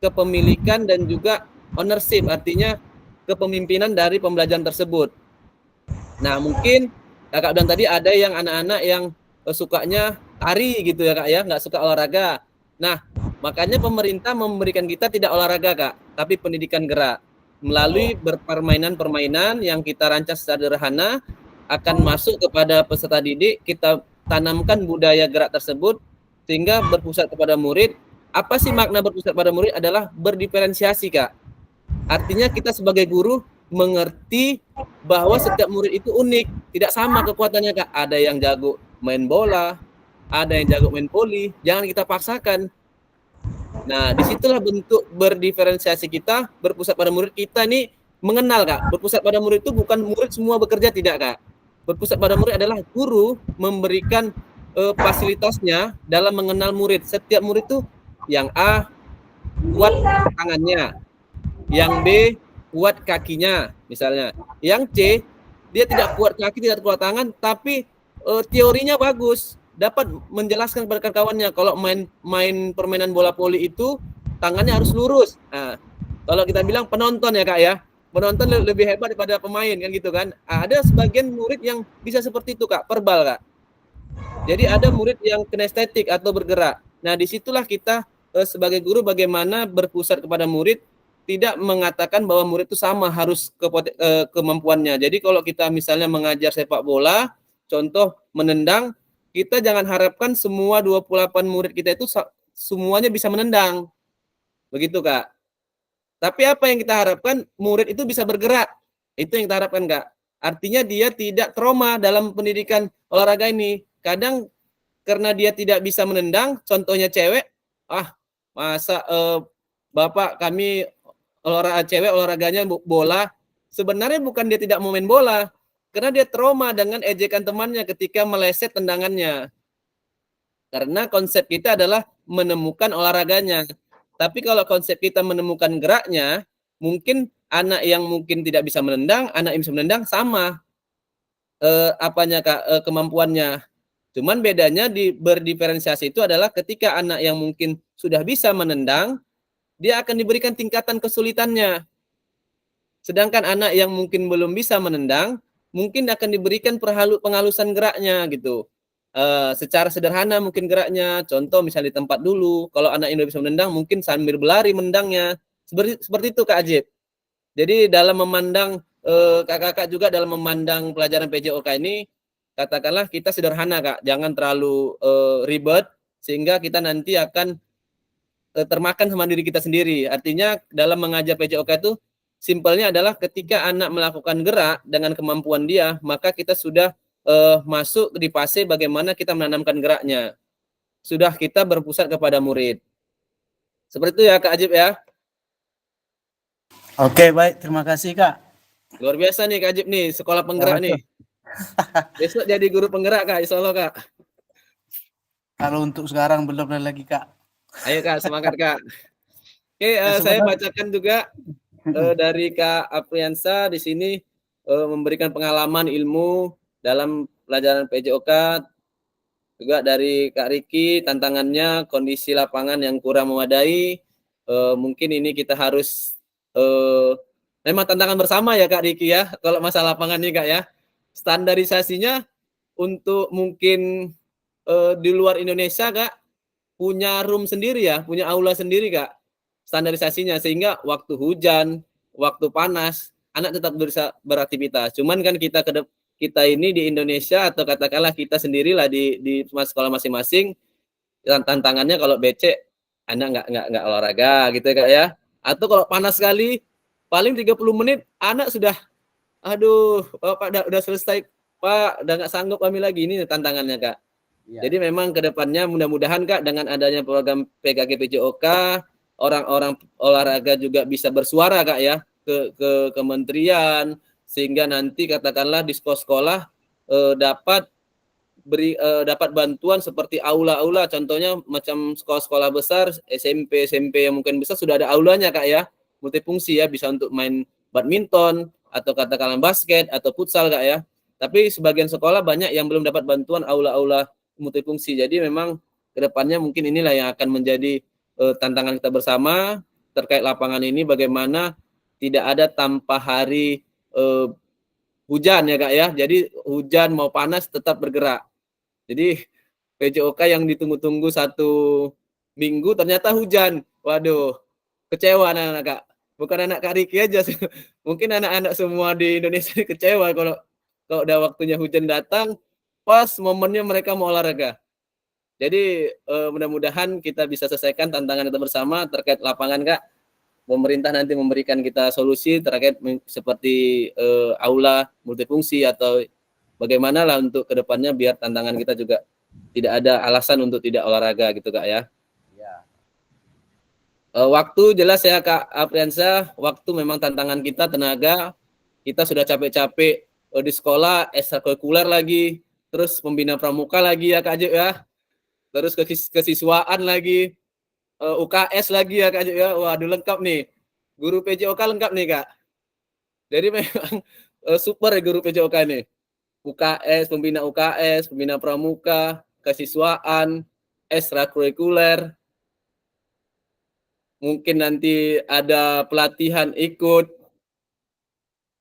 kepemilikan dan juga ownership, artinya kepemimpinan dari pembelajaran tersebut. Nah, mungkin Kakak bilang tadi ada yang anak-anak yang sukanya tari gitu ya Kak ya, nggak suka olahraga. Nah, makanya pemerintah memberikan kita tidak olahraga Kak, tapi pendidikan gerak. Melalui permainan-permainan yang kita rancang secara sederhana akan masuk kepada peserta didik, kita tanamkan budaya gerak tersebut sehingga berpusat kepada murid. Apa sih makna berpusat pada murid adalah berdiferensiasi Kak. Artinya kita sebagai guru mengerti bahwa setiap murid itu unik, tidak sama kekuatannya Kak. Ada yang jago main bola, ada yang jago main voli, jangan kita paksakan. Nah, disitulah bentuk berdiferensiasi kita, berpusat pada murid kita nih mengenal Kak. Berpusat pada murid itu bukan murid semua bekerja, tidak Kak. Berpusat pada murid adalah guru memberikan fasilitasnya dalam mengenal murid. Setiap murid itu yang A kuat tangannya, yang B kuat kakinya misalnya, yang C dia tidak kuat kaki, tidak kuat tangan, tapi teorinya bagus, dapat menjelaskan kepada kawannya kalau main permainan bola voli itu tangannya harus lurus. Nah, kalau kita bilang penonton ya Kak ya, penonton lebih hebat daripada pemain kan gitu kan. Ada sebagian murid yang bisa seperti itu Kak, verbal Kak. Jadi ada murid yang kinestetik atau bergerak. Nah, disitulah kita sebagai guru bagaimana berpusat kepada murid, tidak mengatakan bahwa murid itu sama harus kemampuannya. Jadi kalau kita misalnya mengajar sepak bola, contoh menendang, kita jangan harapkan semua 28 murid kita itu semuanya bisa menendang. Begitu Kak. Tapi apa yang kita harapkan? Murid itu bisa bergerak. Itu yang kita harapkan Kak. Artinya dia tidak trauma dalam pendidikan olahraga ini. Kadang karena dia tidak bisa menendang, contohnya cewek, masa Bapak kami olahraganya bola. Sebenarnya bukan dia tidak mau main bola, karena dia trauma dengan ejekan temannya ketika meleset tendangannya. Karena konsep kita adalah menemukan olahraganya. Tapi kalau konsep kita menemukan geraknya, mungkin anak yang mungkin tidak bisa menendang, anak yang bisa menendang sama Kak, kemampuannya. Cuman bedanya di berdiferensiasi itu adalah ketika anak yang mungkin sudah bisa menendang, dia akan diberikan tingkatan kesulitannya. Sedangkan anak yang mungkin belum bisa menendang, mungkin akan diberikan penghalusan geraknya gitu. Secara sederhana mungkin geraknya, contoh misalnya di tempat dulu, kalau anak yang bisa menendang mungkin sambil berlari menendangnya, seperti itu Kak Ajib. Jadi dalam memandang kakak-kakak juga dalam memandang pelajaran PJOK ini, katakanlah kita sederhana Kak, jangan terlalu ribet sehingga kita nanti akan termakan sama diri kita sendiri. Artinya dalam mengajar PJOK itu simpelnya adalah ketika anak melakukan gerak dengan kemampuan dia, maka kita sudah masuk di fase bagaimana kita menanamkan geraknya. Sudah kita berpusat kepada murid. Seperti itu ya Kak Ajib ya. Oke, baik. Terima kasih Kak. Luar biasa nih Kak Ajib nih, sekolah penggerak nih. Besok jadi guru penggerak Kak, insya Allah Kak. Kalau untuk sekarang belum ada lagi Kak. Ayo Kak, semangat Kak. Oke, saya bacakan juga dari Kak Apriansa di sini memberikan pengalaman ilmu dalam pelajaran PJOK, juga dari Kak Riki tantangannya kondisi lapangan yang kurang memadai. Mungkin ini kita harus memang tantangan bersama ya Kak Riki ya, kalau masalah lapangan ini Kak ya. Standarisasinya untuk mungkin di luar Indonesia Kak punya room sendiri ya, punya aula sendiri Kak standarisasinya, sehingga waktu hujan, waktu panas anak tetap bisa beraktivitas. Cuman kan kita ini di Indonesia atau katakanlah kita sendirilah di sekolah masing-masing, tantangannya kalau becek anak nggak olahraga gitu ya Kak ya. Atau kalau panas sekali paling 30 menit anak sudah aduh Pak udah selesai Pak, udah nggak sanggup kami lagi. Ini tantangannya Kak. Ya. Jadi memang kedepannya mudah-mudahan Kak dengan adanya program PKK PJOK, orang-orang olahraga juga bisa bersuara Kak ya ke kementerian, sehingga nanti katakanlah di sekolah dapat bantuan seperti aula-aula, contohnya macam sekolah-sekolah besar, SMP yang mungkin besar sudah ada aulanya Kak ya, multifungsi ya, bisa untuk main badminton atau katakanlah basket atau futsal Kak ya. Tapi sebagian sekolah banyak yang belum dapat bantuan aula-aula multifungsi. Jadi memang kedepannya mungkin inilah yang akan menjadi tantangan kita bersama terkait lapangan ini, bagaimana tidak ada tanpa hari hujan ya Kak ya. Jadi hujan mau panas tetap bergerak. Jadi PJOK yang ditunggu-tunggu 1 minggu ternyata hujan. Waduh, kecewa anak-anak Kak. Bukan anak Kak Riki aja, mungkin anak-anak semua di Indonesia kecewa kalau udah waktunya hujan datang, pas momennya mereka mau olahraga. Jadi mudah-mudahan kita bisa selesaikan tantangan kita bersama terkait lapangan Kak. Pemerintah nanti memberikan kita solusi terkait seperti aula multifungsi atau bagaimana lah untuk kedepannya biar tantangan kita juga tidak ada alasan untuk tidak olahraga gitu Kak ya. Waktu jelas ya Kak Apriansyah, waktu memang tantangan kita, tenaga kita sudah capek-capek di sekolah, ekstrakurikuler lagi, terus pembina pramuka lagi ya Kak Jo ya, terus kesiswaan lagi, UKS lagi ya Kak Jo ya. Waduh, lengkap nih, guru PJOK lengkap nih Kak. Jadi memang super ya guru PJOK nih, UKS, pembina pramuka, kesiswaan, ekstrakurikuler, mungkin nanti ada pelatihan ikut.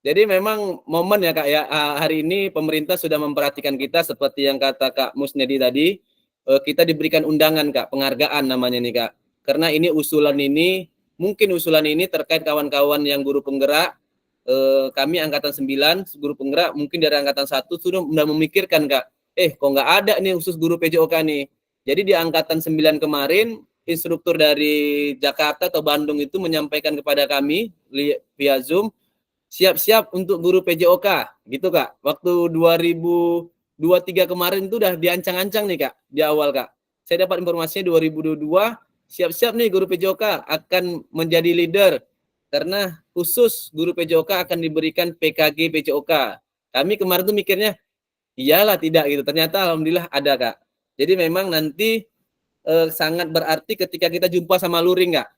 Jadi memang momen ya Kak ya, hari ini pemerintah sudah memperhatikan kita seperti yang kata Kak Musnedi tadi, kita diberikan undangan Kak, penghargaan namanya nih Kak. Karena ini mungkin usulan ini terkait kawan-kawan yang guru penggerak, kami angkatan 9, guru penggerak, mungkin dari angkatan 1 sudah memikirkan Kak, kok nggak ada nih khusus guru PJOK nih. Jadi di angkatan 9 kemarin, instruktur dari Jakarta atau Bandung itu menyampaikan kepada kami via Zoom, siap-siap untuk guru PJOK, gitu Kak. Waktu 2023 kemarin itu udah diancang-ancang nih Kak, di awal Kak. Saya dapat informasinya 2022, siap-siap nih guru PJOK akan menjadi leader, karena khusus guru PJOK akan diberikan PKG PJOK. Kami kemarin tuh mikirnya, iyalah tidak gitu, ternyata alhamdulillah ada Kak. Jadi memang nanti sangat berarti ketika kita jumpa sama luring Kak.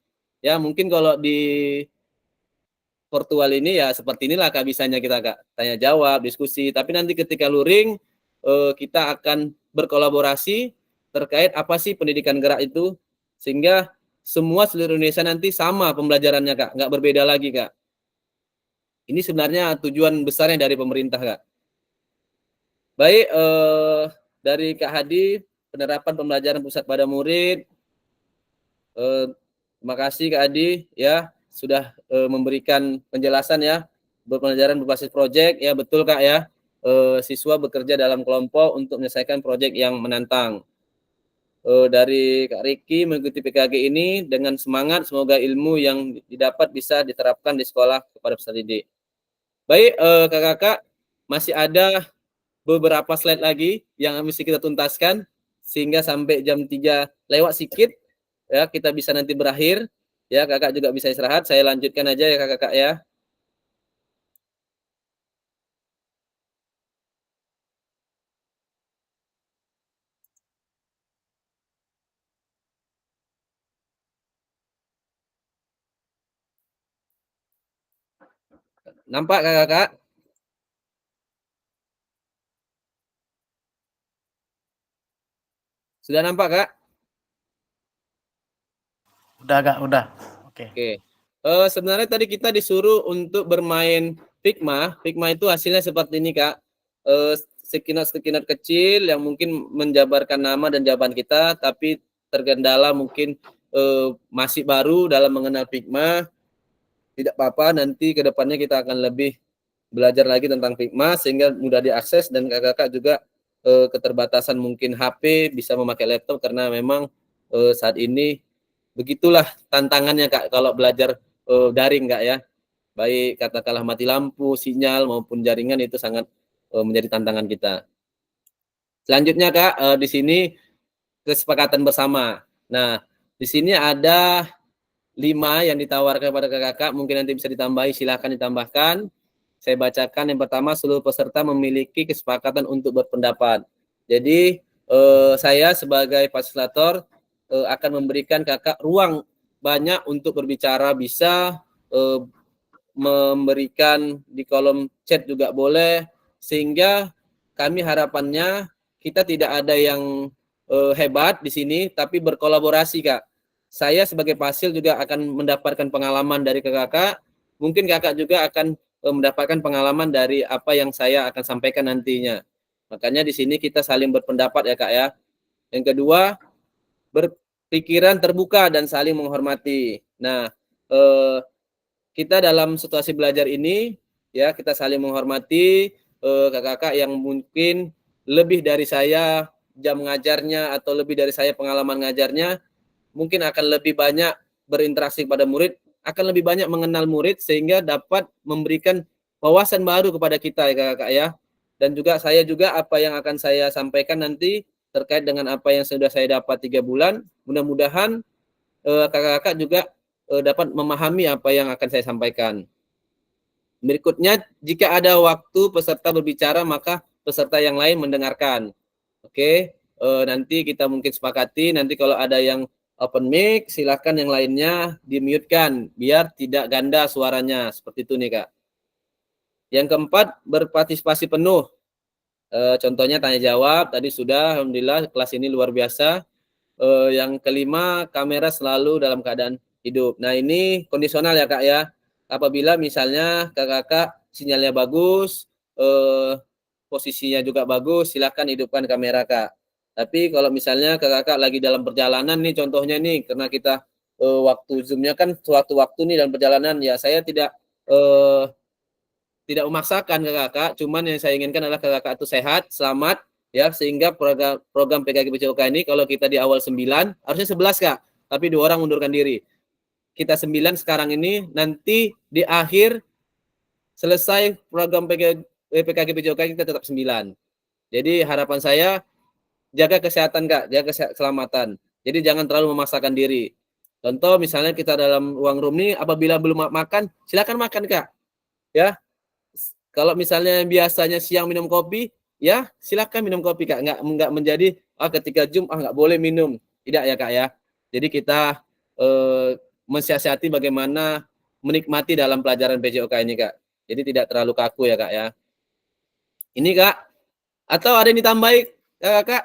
Ya mungkin kalau di virtual ini ya seperti inilah Kak bisanya kita Kak, tanya jawab, diskusi. Tapi nanti ketika luring kita akan berkolaborasi terkait apa sih pendidikan gerak itu, sehingga semua seluruh Indonesia nanti sama pembelajarannya Kak, nggak berbeda lagi Kak. Ini sebenarnya tujuan besarnya dari pemerintah Kak. Baik, dari Kak Hadi, penerapan pembelajaran pusat pada murid. Terima kasih Kak Hadi ya sudah memberikan penjelasan ya, pembelajaran berbasis proyek ya, betul Kak ya. Siswa bekerja dalam kelompok untuk menyelesaikan proyek yang menantang. Dari Kak Riki mengikuti PKG ini dengan semangat, semoga ilmu yang didapat bisa diterapkan di sekolah kepada peserta didik. Baik kakak-kakak, masih ada beberapa slide lagi yang mesti kita tuntaskan sehingga sampai jam 3 lewat sedikit ya kita bisa nanti berakhir ya, kakak juga bisa istirahat. Saya lanjutkan aja ya kakak-kakak ya. Nampak kakak-kakak? Sudah nampak Kak? Udah Kak, udah. Oke. Sebenarnya tadi kita disuruh untuk bermain Figma. Figma itu hasilnya seperti ini Kak. Sekinat-sekinat kecil yang mungkin menjabarkan nama dan jawaban kita, tapi tergendala mungkin masih baru dalam mengenal Figma. Tidak apa-apa, nanti ke depannya kita akan lebih belajar lagi tentang Figma sehingga mudah diakses, dan kakak-kakak juga keterbatasan mungkin HP bisa memakai laptop karena memang saat ini begitulah tantangannya Kak kalau belajar daring Kak ya. Baik katakanlah mati lampu, sinyal maupun jaringan itu sangat menjadi tantangan kita. Selanjutnya Kak, di sini kesepakatan bersama. Nah, di sini ada 5 yang ditawarkan kepada kakak-kakak, mungkin nanti bisa ditambahi, silakan ditambahkan. Saya bacakan. Yang pertama, seluruh peserta memiliki kesepakatan untuk berpendapat. Jadi saya sebagai fasilitator akan memberikan kakak ruang banyak untuk berbicara, bisa memberikan di kolom chat juga boleh, sehingga kami harapannya kita tidak ada yang hebat di sini, tapi berkolaborasi, Kak. Saya sebagai Pasil juga akan mendapatkan pengalaman dari kakak, mungkin kakak juga akan mendapatkan pengalaman dari apa yang saya akan sampaikan nantinya. Makanya di sini kita saling berpendapat ya Kak ya. Yang kedua, berpikiran terbuka dan saling menghormati. Nah, kita dalam situasi belajar ini ya kita saling menghormati kakak-kakak yang mungkin lebih dari saya jam ngajarnya atau lebih dari saya pengalaman ngajarnya, mungkin akan lebih banyak berinteraksi pada murid, akan lebih banyak mengenal murid sehingga dapat memberikan wawasan baru kepada kita ya kakak ya. Dan juga saya juga apa yang akan saya sampaikan nanti terkait dengan apa yang sudah saya dapat 3 bulan, mudah-mudahan kakak-kakak juga dapat memahami apa yang akan saya sampaikan. Berikutnya, jika ada waktu peserta berbicara, maka peserta yang lain mendengarkan. Oke, nanti kita mungkin sepakati, nanti kalau ada yang open mic, silakan yang lainnya di-mute-kan biar tidak ganda suaranya. Seperti itu nih Kak. Yang keempat, berpartisipasi penuh. Contohnya tanya jawab, tadi sudah, alhamdulillah kelas ini luar biasa. Yang kelima, kamera selalu dalam keadaan hidup. Nah ini kondisional ya Kak ya. Apabila misalnya kakak-kakak sinyalnya bagus, posisinya juga bagus, silakan hidupkan kamera Kak. Tapi kalau misalnya kakak-kakak lagi dalam perjalanan nih, contohnya nih, karena kita waktu Zoom-nya kan suatu waktu nih dalam perjalanan, ya saya tidak memaksakan kakak-kakak, cuman yang saya inginkan adalah kakak-kakak itu sehat, selamat, ya, sehingga program PKKPJOK ini kalau kita di awal 9, harusnya 11 Kak, tapi 2 orang mundurkan diri. Kita 9 sekarang ini, nanti di akhir selesai program PKKPJOK kita tetap 9. Jadi harapan saya, jaga kesehatan Kak, jaga keselamatan. Jadi jangan terlalu memaksakan diri. Contoh misalnya kita dalam ruang room ini, apabila belum makan, silakan makan Kak. Ya, kalau misalnya biasanya siang minum kopi, ya silakan minum kopi Kak. Nggak menjadi ketika Zoom nggak boleh minum. Tidak ya Kak ya. Jadi kita mensiasati bagaimana menikmati dalam pelajaran PJOK ini Kak. Jadi tidak terlalu kaku ya Kak ya. Ini Kak. Atau ada yang ditambahin Kak?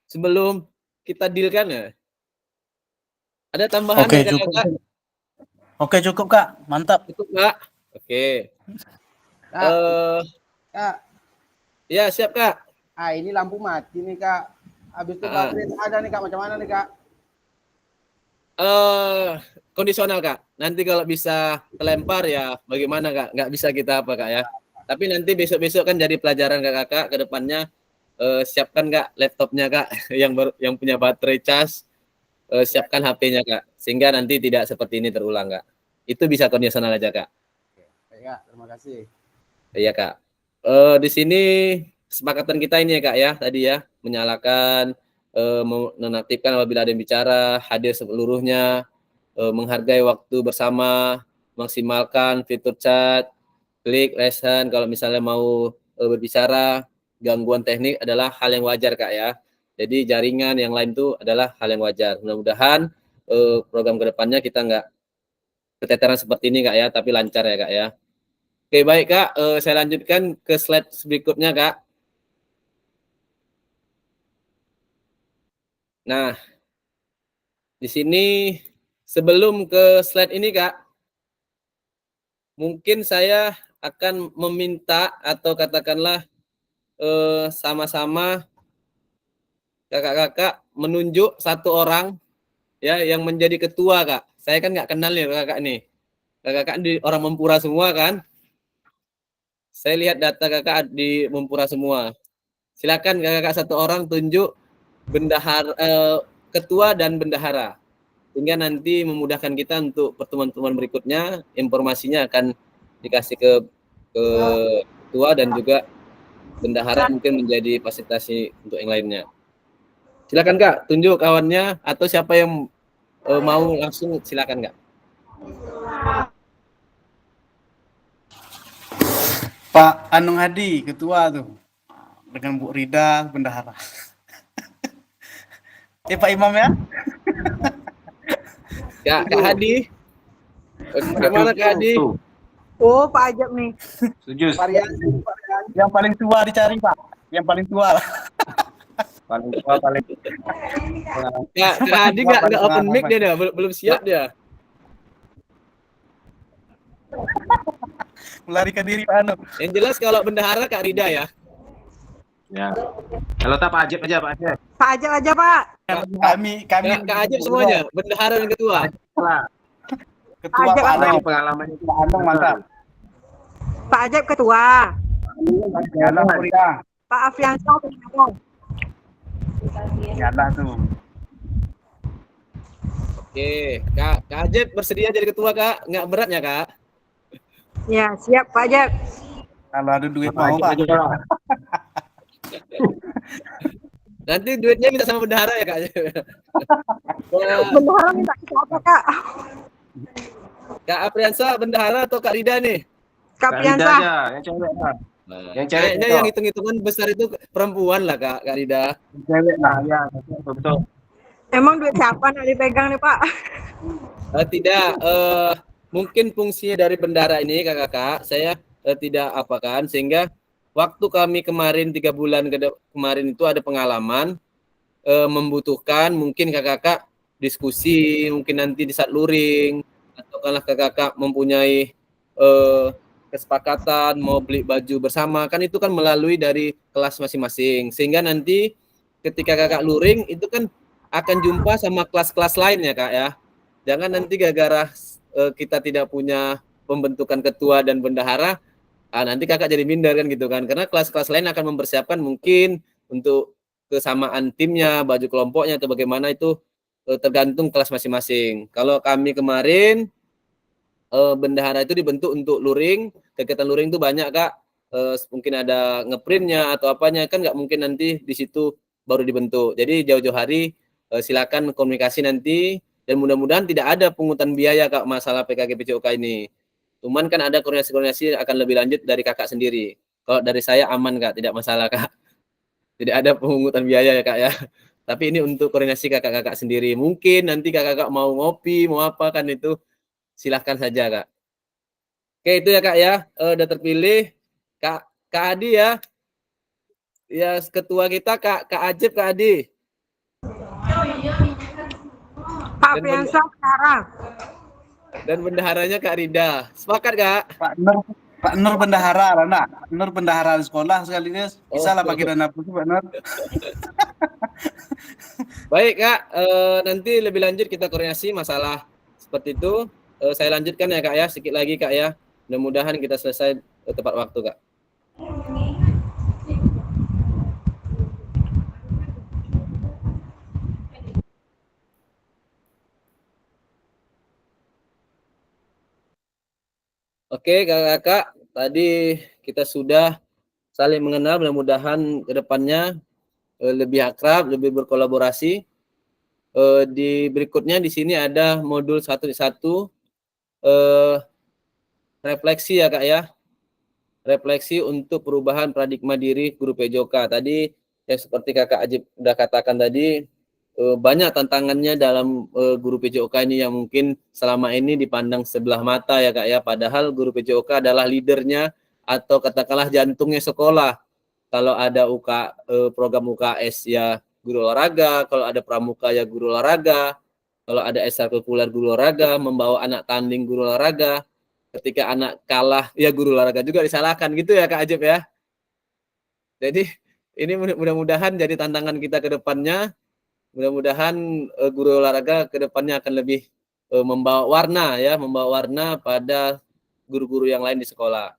Sebelum kita deal-kan ya. Ada tambahan Oke, ya, cukup. Kak? Oke, cukup Kak. Mantap. Cukup Kak. Oke. Kak, Ya, siap Kak. ini lampu mati nih Kak. Habis itu baterai ada nih Kak, macam mana nih Kak? Kondisional Kak. Nanti kalau bisa kelempar ya bagaimana Kak? Nggak bisa kita apa Kak ya. Tapi nanti besok-besok kan jadi pelajaran Kakak ke depannya. Siapkan Kak laptopnya Kak yang punya baterai cas, siapkan HP-nya Kak, sehingga nanti tidak seperti ini terulang Kak. Itu bisa kondisional aja Kak. Baik Kak, terima kasih. Iya Kak. Di sini kesepakatan kita ini ya Kak ya, tadi ya, menyalakan, menonaktifkan apabila ada yang bicara, hadir seluruhnya, menghargai waktu bersama, maksimalkan fitur chat, klik listen kalau misalnya mau berbicara. Gangguan teknik adalah hal yang wajar Kak ya. Jadi jaringan yang lain itu adalah hal yang wajar. Mudah-mudahan program kedepannya kita nggak keteteran seperti ini Kak ya, tapi lancar ya Kak ya. Oke baik Kak, saya lanjutkan ke slide berikutnya Kak. Nah, di sini sebelum ke slide ini Kak, mungkin saya akan meminta atau katakanlah sama-sama kakak-kakak menunjuk satu orang ya yang menjadi ketua Kak. Saya kan nggak kenal ya kakak nih. Kakak di orang Mempura semua kan. Saya lihat data kakak di Mempura semua. Silakan kakak satu orang tunjuk bendahara, ketua dan bendahara. Sehingga nanti memudahkan kita untuk pertemuan-pertemuan berikutnya, informasinya akan dikasih ke ketua dan juga bendahara mungkin menjadi fasilitasi untuk yang lainnya. Silakan Kak, tunjuk kawannya atau siapa yang mau langsung silakan Kak. Pak Anung Hadi, ketua tuh. Dengan Bu Rida, bendahara. Pak Imam ya? Kak Hadi. Bagaimana Kak Hadi? Oh, Pak Ajab nih. Setuju. Variasi. Yang paling tua dicari, Pak. Yang paling tua lah. Paling tua paling. Kak Adi nggak open mic dia, belum siap dia. Melarikan diri Pak Anu. Yang jelas kalau bendahara Kak Rida ya. Ya. Kalau tak Pak Ajib aja, Pak Ajib. Pak Ajab aja Pak. Kami Kak Ajib semuanya, bendahara dan ketua. ketua Ajak Pak apa? Anu. Pengalamannya Pak Anu mantap. Pak Ajab ketua. Yalah Rida. Pak Afriansyah ketua. Yalah tuh. Oke, Kak Ajib bersedia jadi ketua Kak? Nggak berat ya Kak? Ya, siap Pak Ajab. Kalau ada duit Pak mau Ajib Pak. aja, Pak. Nanti duitnya minta sama bendahara ya Kak? Wah, Bendahara minta ke siapa Kak? Kak Apriansa bendahara atau Kak Rida nih? Kak Kak Rida Afriansyah. aja, yang cewek, Pak. Nah, Yang cewek kayaknya itu. yang hitung-hitungan besar itu perempuan lah Kak Rida. Cewek lah. Ya, betul. Emang duit siapa nak dipegang nih Pak? Tidak, mungkin fungsinya dari bendahara ini kakak-kakak, saya tidak apakan, sehingga waktu kami kemarin 3 bulan kemarin itu ada pengalaman, membutuhkan mungkin kakak-kakak diskusi, mungkin nanti di saat luring, atau kalau kakak-kakak mempunyai kesepakatan mau beli baju bersama, kan itu kan melalui dari kelas masing-masing, sehingga nanti ketika kakak luring itu kan akan jumpa sama kelas-kelas lain ya Kak ya. Jangan nanti gara-gara kita tidak punya pembentukan ketua dan bendahara, nanti kakak jadi minder kan gitu kan. Karena kelas-kelas lain akan mempersiapkan mungkin untuk kesamaan timnya, baju kelompoknya atau bagaimana itu tergantung kelas masing-masing. Kalau kami kemarin bendahara itu dibentuk untuk luring, kegiatan luring itu banyak Kak. Mungkin ada ngeprintnya atau apanya, kan nggak mungkin nanti di situ baru dibentuk. Jadi jauh-jauh hari silakan komunikasi nanti, dan mudah-mudahan tidak ada pungutan biaya Kak masalah PKKPJOK ini. Cuman kan ada koordinasi-koordinasi akan lebih lanjut dari kakak sendiri. Kalau dari saya aman Kak, tidak masalah Kak. Tidak ada pungutan biaya ya Kak ya. Tapi ini untuk koordinasi kakak-kakak sendiri. Mungkin nanti kakak-kakak mau ngopi, mau apa kan itu silahkan saja Kak. Oke itu ya Kak ya, udah terpilih Kak Adi ya. Ya ketua kita Kak Ajib Kak Adi. Pak Afriansyah sekarang. Dan bendaharanya Kak Rida. Sepakat Kak? Pak Nur bendahara lah nak. Nur bendahara di sekolah sekaligus. Bisa lah bagi dana pun Pak Nur. Baik Kak, nanti lebih lanjut kita koordinasi masalah seperti itu. Saya lanjutkan ya Kak ya, sedikit lagi Kak ya. Mudah-mudahan kita selesai tepat waktu Kak. Oke kakak-kakak, tadi kita sudah saling mengenal, mudah-mudahan ke depannya lebih akrab, lebih berkolaborasi. Di berikutnya di sini ada modul 1.1 refleksi ya Kak ya. Refleksi untuk perubahan paradigma diri guru PJOK. Tadi yang seperti Kakak Ajib udah katakan tadi, banyak tantangannya dalam guru PJOK ini yang mungkin selama ini dipandang sebelah mata ya Kak ya. Padahal guru PJOK adalah leadernya atau katakanlah jantungnya sekolah. Kalau ada program UKS ya guru olahraga, kalau ada pramuka ya guru olahraga, kalau ada ekstrakurikuler guru olahraga, membawa anak tanding guru olahraga, ketika anak kalah ya guru olahraga juga disalahkan gitu ya Kak Ajib ya. Jadi ini mudah-mudahan jadi tantangan kita ke depannya. Mudah-mudahan guru olahraga ke depannya akan lebih membawa warna pada guru-guru yang lain di sekolah.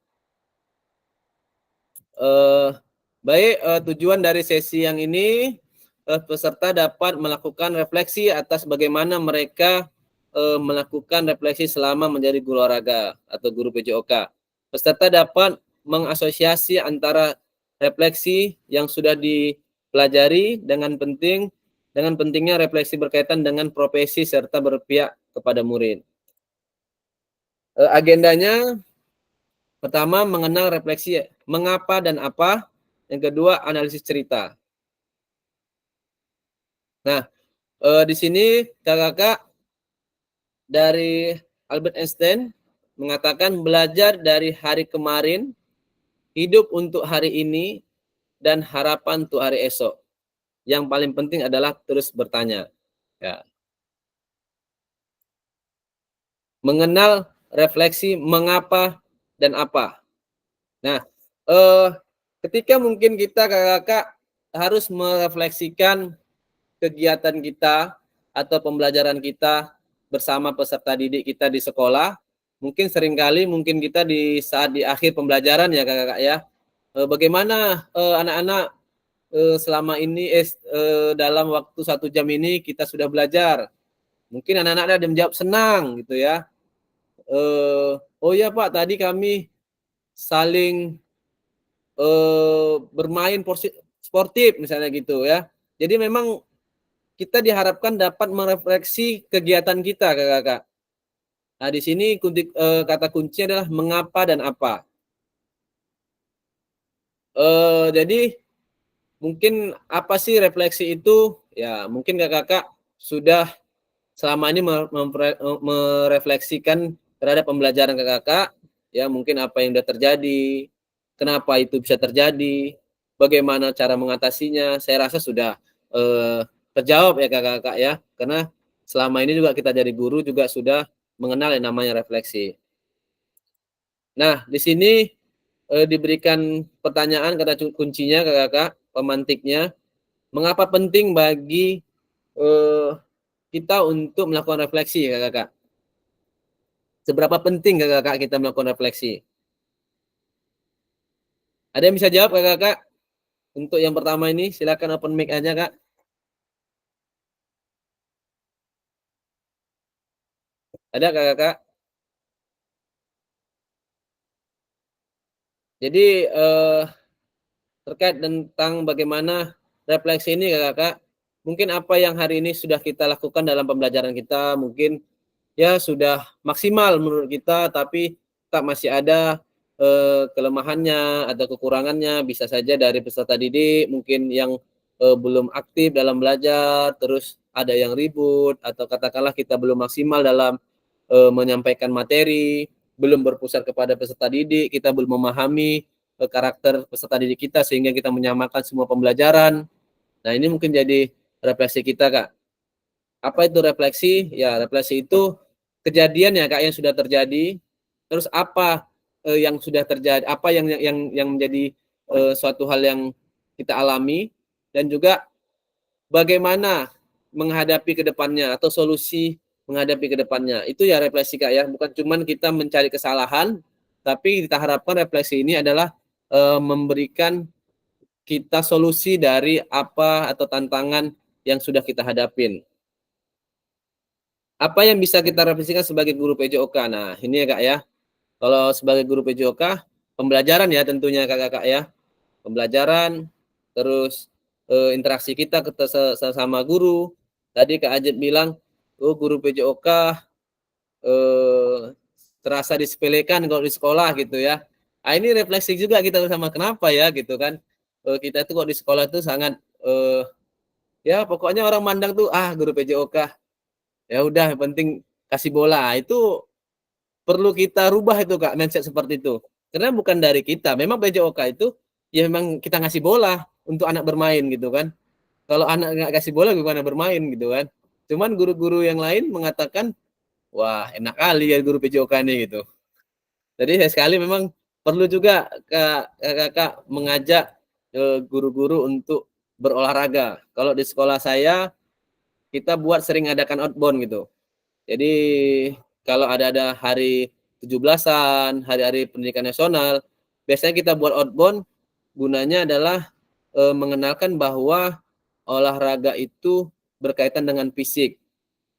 Baik, tujuan dari sesi yang ini peserta dapat melakukan refleksi atas bagaimana mereka melakukan refleksi selama menjadi guru olahraga atau guru PJOK. Peserta dapat mengasosiasi antara refleksi yang sudah dipelajari dengan pentingnya refleksi berkaitan dengan profesi serta berpihak kepada murid. Agendanya pertama mengenal refleksi mengapa dan apa, yang kedua analisis cerita. Nah, di sini kakak dari Albert Einstein mengatakan belajar dari hari kemarin hidup untuk hari ini dan harapan untuk hari esok. Yang paling penting adalah terus bertanya. Ya. Mengenal, refleksi, mengapa dan apa. Nah, ketika mungkin kita kakak-kakak harus merefleksikan kegiatan kita atau pembelajaran kita bersama peserta didik kita di sekolah, mungkin seringkali mungkin kita di saat di akhir pembelajaran ya kakak-kakak ya, bagaimana anak-anak selama ini dalam waktu 1 jam ini kita sudah belajar. Mungkin anak-anak ada yang menjawab senang gitu ya. Oh ya Pak, tadi kami saling bermain sportif misalnya gitu ya. Jadi memang kita diharapkan dapat merefleksi kegiatan kita kakak-kakak. Nah di sini kata kunci adalah mengapa dan apa. Jadi mungkin apa sih refleksi itu? Ya mungkin kakak-kakak sudah selama ini merefleksikan terhadap pembelajaran kakak-kakak, ya mungkin apa yang sudah terjadi, kenapa itu bisa terjadi, bagaimana cara mengatasinya. Saya rasa sudah terjawab ya kakak-kakak ya, karena selama ini juga kita dari guru juga sudah mengenal yang namanya refleksi. Nah di sini diberikan pertanyaan kata kuncinya kakak-kakak, pemantiknya, mengapa penting bagi kita untuk melakukan refleksi kakak-kakak. Seberapa penting kakak-kakak kita melakukan refleksi? Ada yang bisa jawab kakak-kakak? Untuk yang pertama ini silakan open mic aja kak. Ada kakak-kakak? Jadi terkait tentang bagaimana refleksi ini kakak-kakak, mungkin apa yang hari ini sudah kita lakukan dalam pembelajaran kita mungkin ya sudah maksimal menurut kita, tapi tak masih ada kelemahannya atau kekurangannya, bisa saja dari peserta didik mungkin yang belum aktif dalam belajar, terus ada yang ribut, atau katakanlah kita belum maksimal dalam menyampaikan materi, belum berpusat kepada peserta didik, kita belum memahami karakter peserta didik kita sehingga kita menyamakan semua pembelajaran. Nah ini mungkin jadi refleksi kita kak. Apa itu refleksi? Ya refleksi itu kejadian ya kak yang sudah terjadi. Terus apa yang sudah terjadi? Apa yang menjadi suatu hal yang kita alami, dan juga bagaimana menghadapi ke depannya atau solusi menghadapi ke depannya. Itu ya refleksi kak ya. Bukan cuma kita mencari kesalahan, tapi kita harapkan refleksi ini adalah memberikan kita solusi dari apa atau tantangan yang sudah kita hadapin. Apa yang bisa kita refleksikan sebagai guru PJOK? Nah, ini ya Kak ya. Kalau sebagai guru PJOK, pembelajaran ya tentunya Kakak ya. Pembelajaran, terus interaksi kita sama guru. Tadi Kak Ajit bilang, oh guru PJOK terasa disepelekan kalau di sekolah gitu ya. Nah, ini refleksi juga kita sama kenapa ya gitu kan. Kita tuh kok di sekolah tuh sangat ya pokoknya orang mandang tuh guru PJOK ya udah yang penting kasih bola. Itu perlu kita rubah itu Kak, mindset seperti itu. Karena bukan dari kita, memang PJOK itu ya memang kita ngasih bola untuk anak bermain gitu kan. Kalau anak nggak kasih bola gimana bermain gitu kan. Cuman guru-guru yang lain mengatakan wah enak kali ya guru PJOK ini gitu. Jadi sekali memang perlu juga kakak mengajak guru-guru untuk berolahraga. Kalau di sekolah saya kita buat sering adakan outbound gitu. Jadi kalau ada hari 17-an, hari-hari pendidikan nasional, biasanya kita buat outbound, gunanya adalah mengenalkan bahwa olahraga itu berkaitan dengan fisik.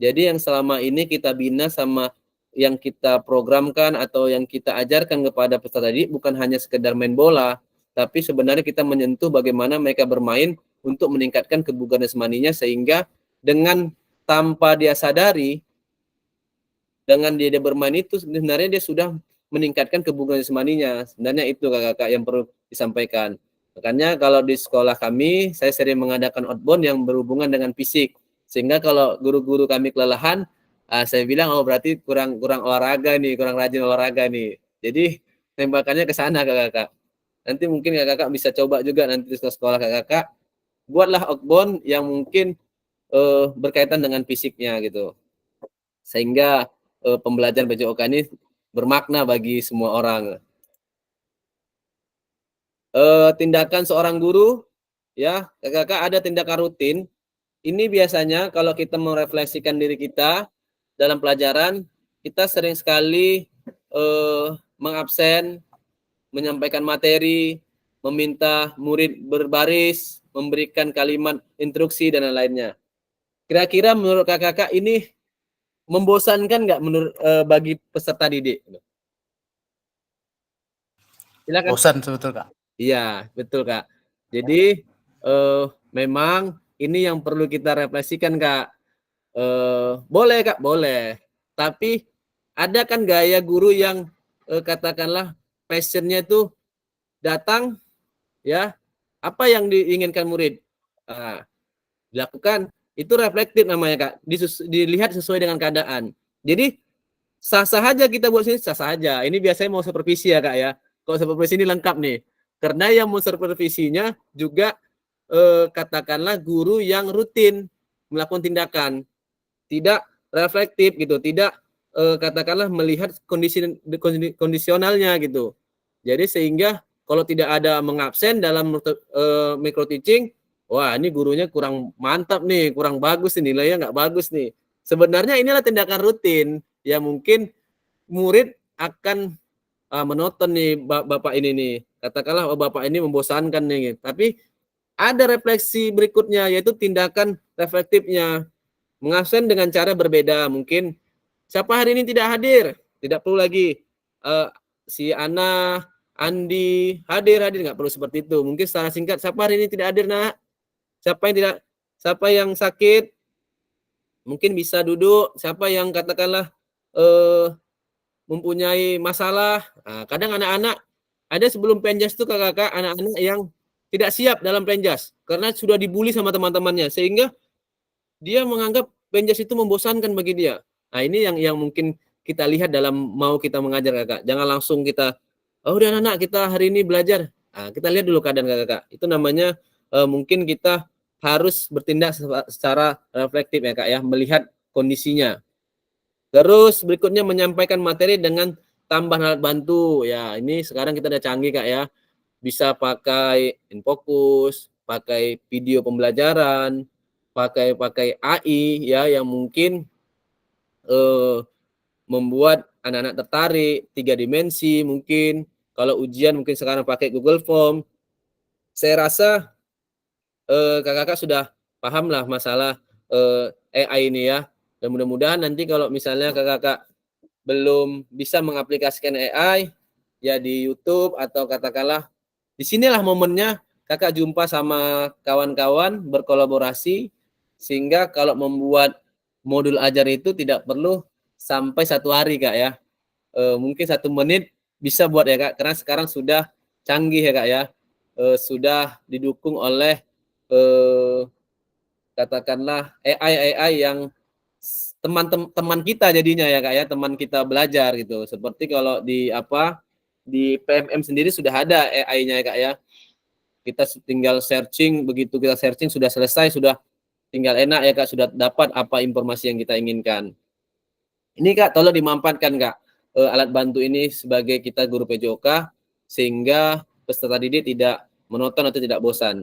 Jadi yang selama ini kita bina sama yang kita programkan atau yang kita ajarkan kepada peserta didik bukan hanya sekedar main bola, tapi sebenarnya kita menyentuh bagaimana mereka bermain untuk meningkatkan kebugaran jasmaninya, sehingga dengan tanpa dia sadari, dengan dia bermain itu sebenarnya dia sudah meningkatkan kebugaran jasmaninya. Sebenarnya itu kakak-kakak yang perlu disampaikan. Makanya kalau di sekolah kami, saya sering mengadakan outbound yang berhubungan dengan fisik. Sehingga kalau guru-guru kami kelelahan, saya bilang oh berarti kurang olahraga nih, kurang rajin olahraga nih. Jadi tembakannya ke sana kakak-kakak. Nanti mungkin kakak bisa coba juga nanti di sekolah kakak, buatlah outbound yang mungkin berkaitan dengan fisiknya gitu. Sehingga pembelajaran PJOK ini bermakna bagi semua orang. Tindakan seorang guru, ya kakak ada tindakan rutin. Ini biasanya kalau kita merefleksikan diri kita dalam pelajaran, kita sering sekali mengabsen, menyampaikan materi, meminta murid berbaris, memberikan kalimat instruksi dan lain-lainnya. Kira-kira menurut kakak ini membosankan nggak menurut bagi peserta didik? Silakan. Bosan betul Kak. Iya, betul Kak. Jadi memang ini yang perlu kita refleksikan Kak. Boleh Kak, boleh. Tapi ada kan gaya guru yang katakanlah passionnya itu datang, ya apa yang diinginkan murid dilakukan, itu reflektif namanya Kak. Dilihat sesuai dengan keadaan. Jadi sah-sah aja kita buat sini, sah-sah aja. Ini biasanya mau supervisi ya Kak ya. Kalau supervisi ini lengkap nih. Karena yang mau supervisinya juga katakanlah guru yang rutin melakukan tindakan, tidak reflektif gitu, tidak katakanlah melihat kondisionalnya gitu. Jadi sehingga kalau tidak ada mengabsen dalam micro teaching, wah ini gurunya kurang mantap nih, kurang bagus nih, nilainya nggak bagus nih. Sebenarnya inilah tindakan rutin ya, mungkin murid akan menonton nih bapak ini nih, katakanlah oh bapak ini membosankan nih, tapi ada refleksi berikutnya yaitu tindakan reflektifnya, mengabsen dengan cara berbeda. Mungkin siapa hari ini tidak hadir, tidak perlu lagi si Ana, Andi hadir, nggak perlu seperti itu. Mungkin secara singkat, siapa hari ini tidak hadir nak, siapa yang sakit mungkin bisa duduk, siapa yang katakanlah mempunyai masalah. Kadang anak-anak ada sebelum penjas itu kakak-kakak, anak-anak yang tidak siap dalam penjas karena sudah dibully sama teman-temannya sehingga dia menganggap penjas itu membosankan bagi dia. Nah ini yang mungkin kita lihat dalam mau kita mengajar kakak. Jangan langsung kita, oh udah anak kita hari ini belajar. Kita lihat dulu keadaan kakak. Itu namanya mungkin kita harus bertindak secara reflektif ya kak ya, melihat kondisinya. Terus berikutnya menyampaikan materi dengan tambahan alat bantu. Ya, ini sekarang kita udah canggih Kak ya. Bisa pakai InFocus, pakai video pembelajaran, pakai AI ya yang mungkin membuat anak-anak tertarik, 3 dimensi mungkin. Kalau ujian mungkin sekarang pakai Google Form. Saya rasa kakak-kakak sudah paham lah masalah AI ini ya. Dan mudah-mudahan nanti kalau misalnya kakak-kakak belum bisa mengaplikasikan AI ya di YouTube atau katakanlah disinilah momennya kakak jumpa sama kawan-kawan berkolaborasi sehingga kalau membuat modul ajar itu tidak perlu sampai 1 hari kak ya, mungkin 1 menit bisa buat ya kak, karena sekarang sudah canggih ya kak ya, sudah didukung oleh katakanlah AI yang teman kita jadinya ya kak ya, teman kita belajar gitu. Seperti kalau di PMM sendiri sudah ada AI-nya ya kak ya. Kita tinggal searching, begitu kita searching sudah selesai, sudah tinggal enak ya kak, sudah dapat apa informasi yang kita inginkan. Ini kak tolong dimanfaatkan kak alat bantu ini sebagai kita guru PJOK sehingga peserta didik tidak monoton atau tidak bosan.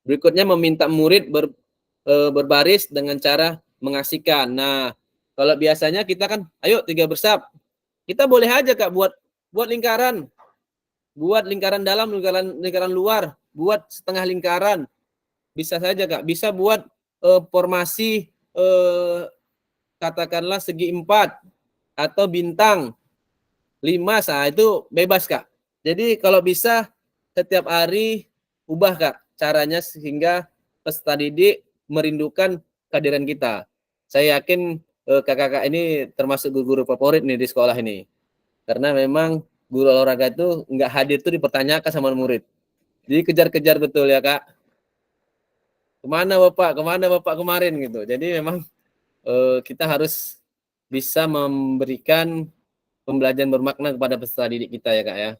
Berikutnya meminta murid berbaris dengan cara mengasihkan. Nah, kalau biasanya kita kan, ayo 3 bersab. Kita boleh aja kak buat lingkaran, buat lingkaran dalam, lingkaran luar, buat setengah lingkaran. Bisa saja kak, bisa buat formasi katakanlah segi 4 atau bintang 5, nah itu bebas kak. Jadi kalau bisa setiap hari ubah kak caranya sehingga peserta didik merindukan kehadiran kita. Saya yakin kakak-kakak ini termasuk guru-guru favorit nih di sekolah ini. Karena memang guru olahraga itu nggak hadir tuh dipertanyakan sama murid. Jadi kejar-kejar betul ya kak. Kemana bapak kemarin gitu. Jadi memang kita harus bisa memberikan pembelajaran bermakna kepada peserta didik kita ya kak ya.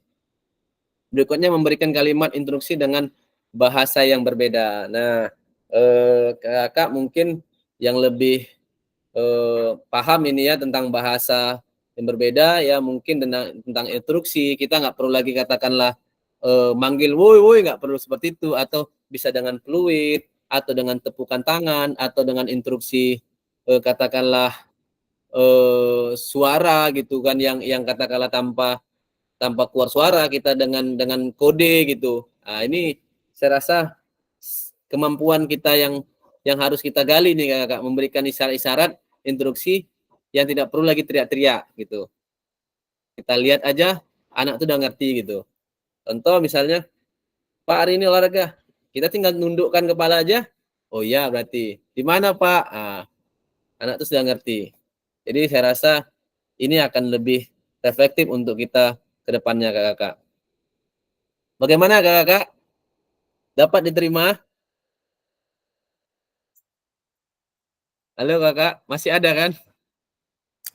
Berikutnya memberikan kalimat instruksi dengan bahasa yang berbeda. Nah, kakak mungkin yang lebih paham ini ya tentang bahasa yang berbeda ya, mungkin tentang instruksi. Kita nggak perlu lagi katakanlah manggil woi nggak perlu seperti itu, atau bisa dengan fluid atau dengan tepukan tangan atau dengan instruksi katakanlah suara gitu kan, yang katakanlah tanpa keluar suara, kita dengan kode gitu. Nah, ini saya rasa kemampuan kita yang harus kita gali nih kakak, memberikan isyarat-isyarat instruksi yang tidak perlu lagi teriak-teriak gitu. Kita lihat aja anak tuh udah ngerti gitu. Contoh misalnya, Pak hari ini olahraga, kita tinggal nundukkan kepala aja. Oh iya berarti di mana Pak? Nah, anak tuh sudah ngerti. Jadi saya rasa ini akan lebih efektif untuk kita ke depannya kakak. Bagaimana kakak? Dapat diterima? Halo kakak, masih ada kan?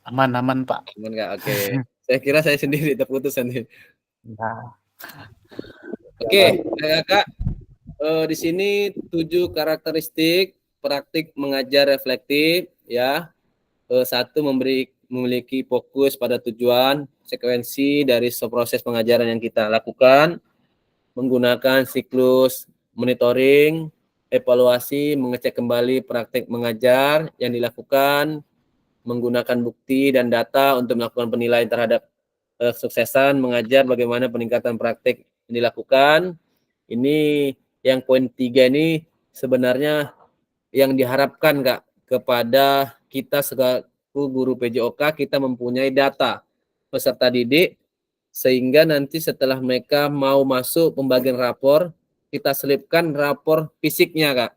Aman Pak. Aman kak, oke. Saya kira saya sendiri terputus sendiri. Nah, Oke, kakak, di sini 7 karakteristik praktik mengajar reflektif ya. 1, memiliki fokus pada tujuan, sekuensi dari proses pengajaran yang kita lakukan, menggunakan siklus monitoring, evaluasi, mengecek kembali praktik mengajar yang dilakukan, menggunakan bukti dan data untuk melakukan penilaian terhadap kesuksesan mengajar, bagaimana peningkatan praktik yang dilakukan. Ini yang poin 3 ini sebenarnya yang diharapkan Kak kepada kita selaku guru PJOK, kita mempunyai data peserta didik sehingga nanti setelah mereka mau masuk pembagian rapor, kita selipkan rapor fisiknya Kak.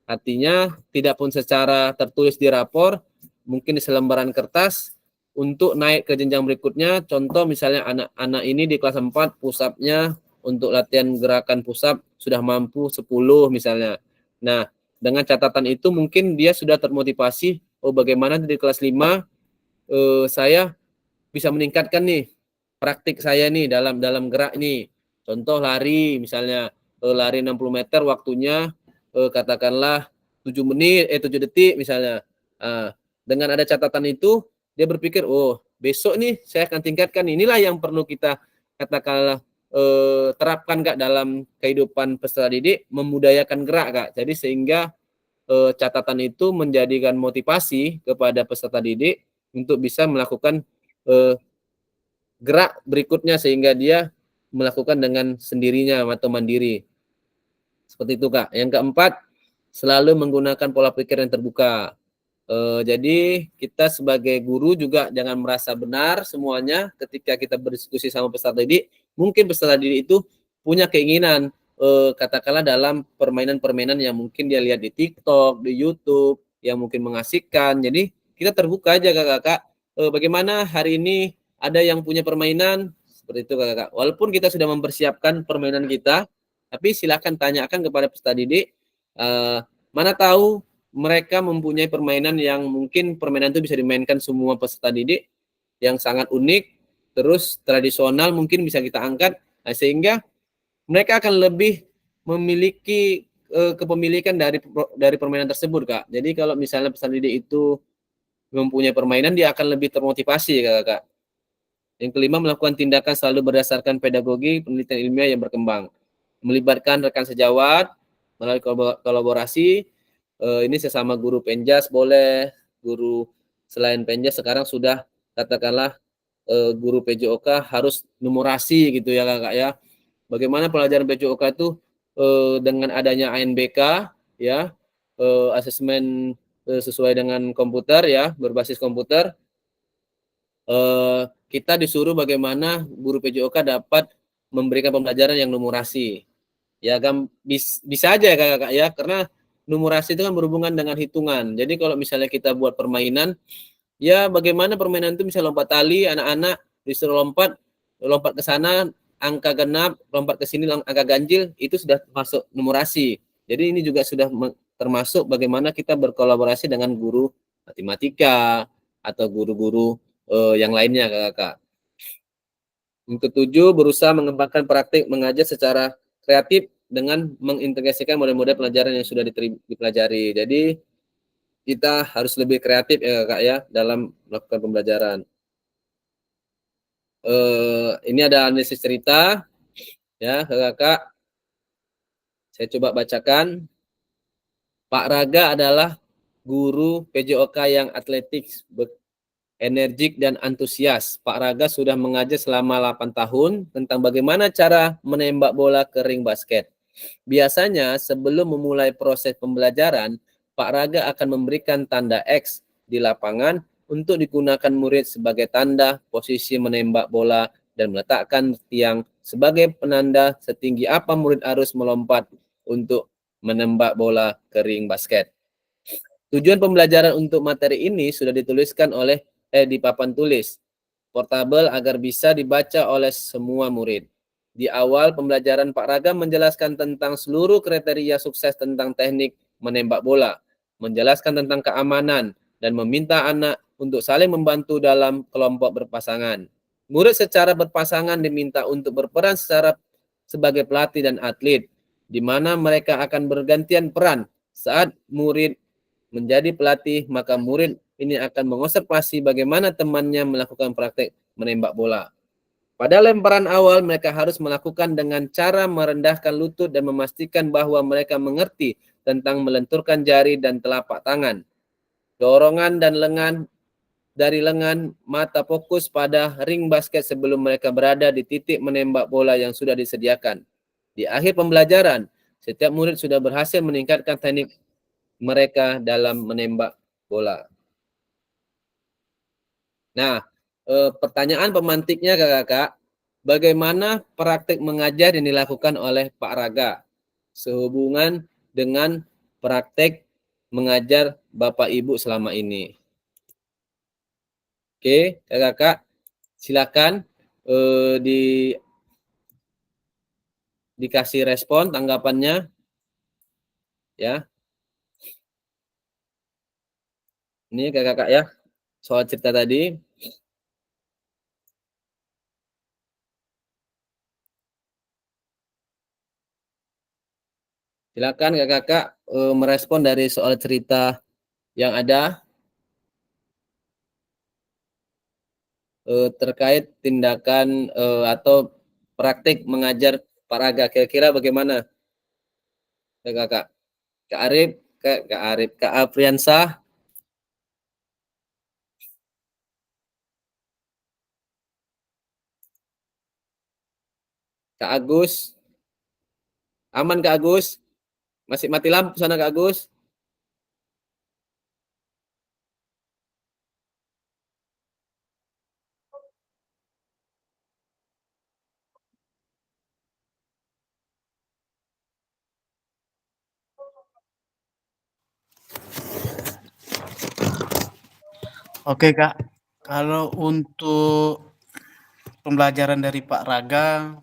Artinya tidak pun secara tertulis di rapor, mungkin di selembaran kertas, untuk naik ke jenjang berikutnya. Contoh misalnya anak-anak ini di kelas 4 push-up-nya untuk latihan gerakan push-up sudah mampu 10 misalnya. Nah, dengan catatan itu mungkin dia sudah termotivasi, oh bagaimana di kelas 5 saya bisa meningkatkan nih praktik saya nih dalam gerak nih. Contoh lari misalnya, lari 60 meter waktunya katakanlah 7 detik misalnya. Dengan ada catatan itu, dia berpikir, oh besok nih saya akan tingkatkan. Inilah yang perlu kita katakanlah terapkan Kak dalam kehidupan peserta didik, memudayakan gerak Kak. Jadi sehingga catatan itu menjadikan motivasi kepada peserta didik untuk bisa melakukan gerak berikutnya sehingga dia melakukan dengan sendirinya atau mandiri. Seperti itu Kak. Yang keempat, selalu menggunakan pola pikir yang terbuka. Jadi kita sebagai guru juga jangan merasa benar semuanya ketika kita berdiskusi sama peserta didik. Mungkin peserta didik itu punya keinginan katakanlah dalam permainan-permainan yang mungkin dia lihat di TikTok, di YouTube, yang mungkin mengasihkan. Jadi kita terbuka aja kakak-kakak. Bagaimana hari ini ada yang punya permainan seperti itu kakak. Walaupun kita sudah mempersiapkan permainan kita, tapi silakan tanyakan kepada peserta didik. Mana tahu mereka mempunyai permainan yang mungkin permainan itu bisa dimainkan semua peserta didik, yang sangat unik, terus tradisional mungkin bisa kita angkat, sehingga mereka akan lebih memiliki kepemilikan dari permainan tersebut Kak. Jadi kalau misalnya peserta didik itu mempunyai permainan, dia akan lebih termotivasi Kak. Yang kelima, melakukan tindakan selalu berdasarkan pedagogi penelitian ilmiah yang berkembang, melibatkan rekan sejawat melalui kolaborasi. Ini sesama guru penjas boleh, guru selain penjas sekarang sudah katakanlah guru PJOK harus numerasi gitu ya kakak ya. Bagaimana pelajaran PJOK itu dengan adanya ANBK ya, asesmen sesuai dengan komputer ya, berbasis komputer. Kita disuruh bagaimana guru PJOK dapat memberikan pembelajaran yang numerasi. Ya kan bisa aja ya kakak ya, karena numerasi itu kan berhubungan dengan hitungan. Jadi kalau misalnya kita buat permainan, ya bagaimana permainan itu bisa lompat tali, anak-anak disuruh lompat ke sana, angka genap, lompat ke sini, angka ganjil, itu sudah masuk numerasi. Jadi ini juga sudah termasuk bagaimana kita berkolaborasi dengan guru matematika atau guru-guru yang lainnya kakak. Yang ketujuh, berusaha mengembangkan praktik mengajar secara kreatif dengan mengintegrasikan model-model pelajaran yang sudah dipelajari. Jadi kita harus lebih kreatif ya Kak ya dalam melakukan pembelajaran. Ini ada analisis cerita ya Kakak. Saya coba bacakan. Pak Raga adalah guru PJOK yang atletik, energik dan antusias. Pak Raga sudah mengajar selama 8 tahun tentang bagaimana cara menembak bola ke ring basket. Biasanya sebelum memulai proses pembelajaran, Pak Raga akan memberikan tanda X di lapangan untuk digunakan murid sebagai tanda posisi menembak bola dan meletakkan tiang sebagai penanda setinggi apa murid harus melompat untuk menembak bola ke ring basket. Tujuan pembelajaran untuk materi ini sudah dituliskan oleh di papan tulis portabel agar bisa dibaca oleh semua murid. Di awal pembelajaran Pak Raga menjelaskan tentang seluruh kriteria sukses tentang teknik menembak bola, menjelaskan tentang keamanan, dan meminta anak untuk saling membantu dalam kelompok berpasangan. Murid secara berpasangan diminta untuk berperan sebagai pelatih dan atlet, di mana mereka akan bergantian peran. Saat murid menjadi pelatih, maka murid ini akan mengobservasi bagaimana temannya melakukan praktek menembak bola. Pada lemparan awal, mereka harus melakukan dengan cara merendahkan lutut dan memastikan bahwa mereka mengerti tentang melenturkan jari dan telapak tangan. Dorongan dan dari lengan mata fokus pada ring basket sebelum mereka berada di titik menembak bola yang sudah disediakan. Di akhir pembelajaran, setiap murid sudah berhasil meningkatkan teknik mereka dalam menembak bola. Nah, pertanyaan pemantiknya Kakak, bagaimana praktik mengajar yang dilakukan oleh Pak Raga sehubungan dengan praktek mengajar Bapak Ibu selama ini? Oke, Kakak, silakan dikasih respon tanggapannya, ya. Ini Kakak ya, soal cerita tadi. Silakan Kakak merespon dari soal cerita yang ada terkait tindakan atau praktik mengajar Pak Raga. Kira-kira bagaimana Kakak? Kak Apriansah, Kak Agus, aman Kak Agus? Masih mati lampu sana Kak Agus? Oke Kak, kalau untuk pembelajaran dari Pak Raga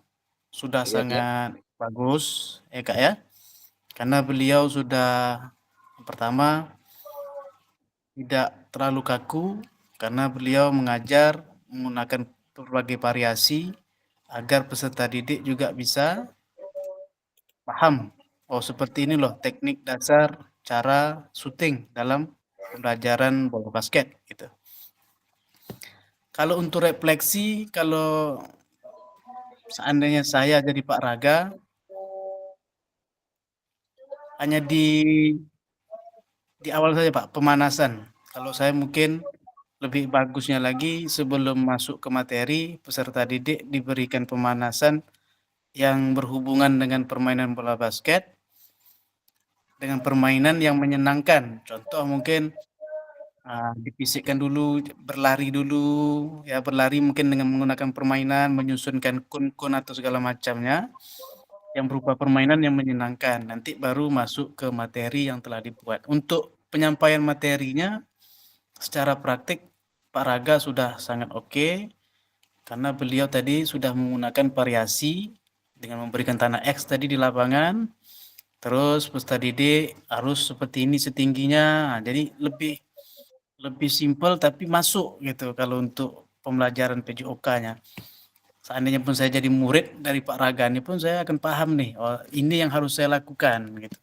sudah sangat bagus ya Kak ya, karena beliau sudah yang pertama tidak terlalu kaku karena beliau mengajar menggunakan berbagai variasi agar peserta didik juga bisa paham, oh seperti ini loh teknik dasar cara syuting dalam pembelajaran bola basket gitu. Kalau untuk refleksi, kalau seandainya saya jadi Pak Raga, hanya di awal saja Pak, pemanasan. Kalau saya mungkin lebih bagusnya lagi sebelum masuk ke materi, peserta didik diberikan pemanasan yang berhubungan dengan permainan bola basket, dengan permainan yang menyenangkan. Contoh mungkin difisikkan dulu, berlari dulu, ya berlari mungkin dengan menggunakan permainan, menyusunkan kun-kun atau segala macamnya, yang berupa permainan yang menyenangkan. Nanti baru masuk ke materi yang telah dibuat. Untuk penyampaian materinya, secara praktik Pak Raga sudah sangat oke, karena beliau tadi sudah menggunakan variasi dengan memberikan tanda X tadi di lapangan, terus peserta didik harus seperti ini setingginya, jadi lebih simpel tapi masuk gitu kalau untuk pembelajaran PJOK-nya. seandainya pun saya jadi murid dari Pak Ragani pun saya akan paham nih, oh ini yang harus saya lakukan gitu.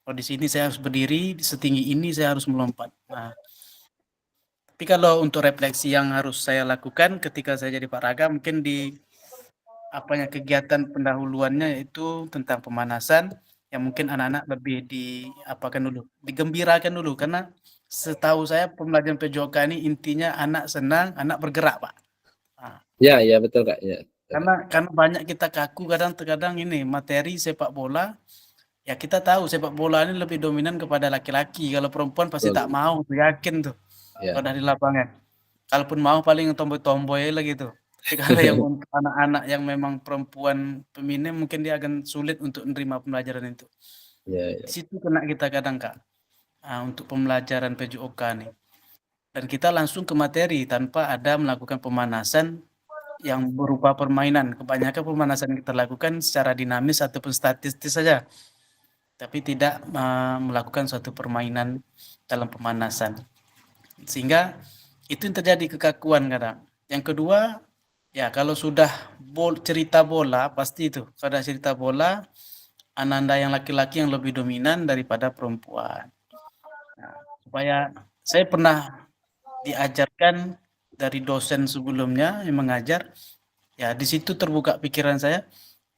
Oh di sini saya harus berdiri, di setinggi ini saya harus melompat. Nah, tapi kalau untuk refleksi yang harus saya lakukan ketika saya jadi Pak Raga, mungkin di kegiatan pendahuluannya yaitu tentang pemanasan, yang mungkin anak-anak lebih digembirakan dulu, karena setahu saya pembelajaran PJOK ini intinya anak senang, anak bergerak, Pak. Nah, Ya, betul Kak. Ya. karena banyak kita kaku kadang-kadang ini materi sepak bola, ya kita tahu sepak bola ini lebih dominan kepada laki-laki. Kalau perempuan pasti tak mau, yakin tuh. Ya. Kalau dari lapangan. Kalaupun mau paling tomboy-tomboy lah gitu. Tapi kalau yang untuk anak-anak yang memang perempuan feminim mungkin dia akan sulit untuk menerima pembelajaran itu. Ya. Di situ kena kita kadang Kak. Untuk pembelajaran PJOK nih. Dan kita langsung ke materi tanpa ada melakukan pemanasan yang berupa permainan. Kebanyakan pemanasan yang kita lakukan secara dinamis ataupun statistik saja. Tapi tidak melakukan suatu permainan dalam pemanasan. Sehingga itu yang terjadi kekakuan kadang. Yang kedua, ya kalau sudah cerita bola, pasti itu. Kalau ada cerita bola, ananda yang laki-laki yang lebih dominan daripada perempuan. Nah, supaya saya pernah diajarkan dari dosen sebelumnya yang mengajar, ya di situ terbuka pikiran saya.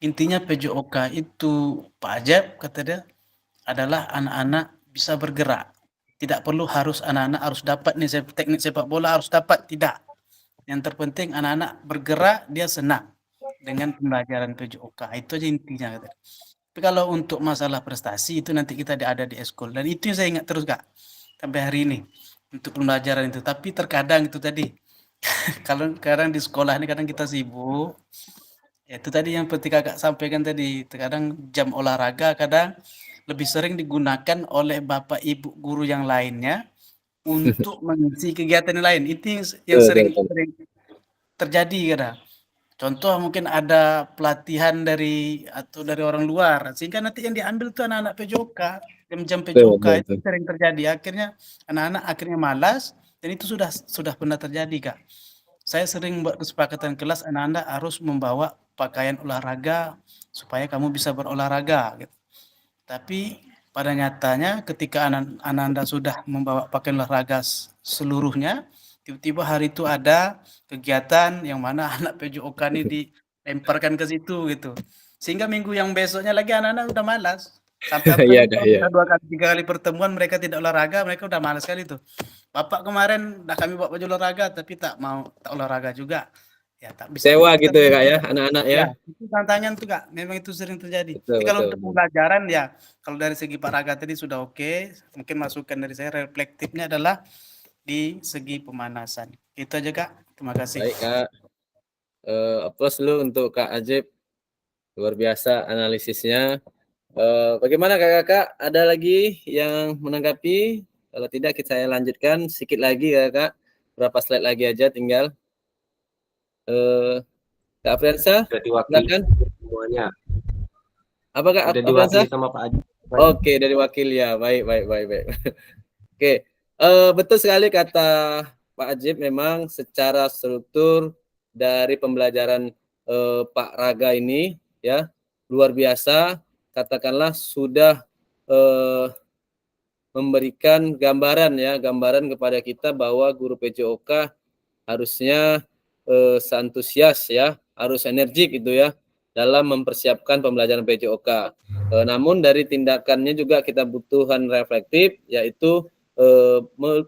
Intinya PJOK itu Pak Ajab, kata dia, adalah anak-anak bisa bergerak. Tidak perlu harus anak-anak harus dapat nih teknik sepak bola harus dapat, tidak. Yang terpenting anak-anak bergerak, dia senang dengan pembelajaran PJOK. Itu aja intinya. Tapi kalau untuk masalah prestasi itu nanti kita ada di eskul. Dan itu yang saya ingat terus Kak, sampai hari ini untuk pembelajaran itu. Tapi terkadang itu tadi, kalau kadang di sekolah ini kadang kita sibuk. Ya, itu tadi yang seperti Kakak sampaikan tadi. Terkadang jam olahraga kadang lebih sering digunakan oleh Bapak Ibu guru yang lainnya untuk mengisi kegiatan yang lain. Itu yang sering terjadi kadang. Contoh mungkin ada pelatihan dari orang luar, sehingga nanti yang diambil itu anak-anak PJOK, jam-jam PJOK itu sering terjadi. Akhirnya anak-anak malas, dan itu sudah pernah terjadi Kak. Saya sering buat kesepakatan kelas, anak-anak harus membawa pakaian olahraga supaya kamu bisa berolahraga gitu. Tapi pada nyatanya ketika anak-anak sudah membawa pakaian olahraga seluruhnya, tiba-tiba hari itu ada kegiatan yang mana anak PJOK ini dilemparkan ke situ gitu. Sehingga minggu yang besoknya lagi anak-anak udah malas. Sampai bisa 2 kali 3 kali pertemuan mereka tidak olahraga, mereka udah malas sekali tuh. Bapak kemarin kami bawa baju olahraga tapi tak olahraga juga. Ya, tak bisa sewa gitu ya Kak ya, anak-anak ya. Itu tantangan tuh Kak, memang itu sering terjadi. Tapi kalau untuk pembelajaran ya, kalau dari segi Pak Raga tadi sudah oke. Mungkin masukan dari saya reflektifnya adalah di segi pemanasan. Itu aja Kak, terima kasih. Baik Kak, aplaus dulu untuk Kak Ajib, luar biasa analisisnya. Bagaimana Kakak, ada lagi yang menanggapi? Kalau tidak saya lanjutkan sedikit lagi ya Kak, berapa slide lagi aja tinggal. Kak Afriansa, sudah diwakili semuanya. Apa Kak? Sudah diwakili sama Pak Ajib. Oke, dari wakil ya, baik. Oke, betul sekali kata Pak Ajib, memang secara struktur dari pembelajaran Pak Raga ini ya luar biasa, katakanlah sudah memberikan gambaran kepada kita bahwa guru PJOK harusnya seantusias ya, harus energik gitu ya dalam mempersiapkan pembelajaran PJOK. Namun dari tindakannya juga kita butuhan reflektif, yaitu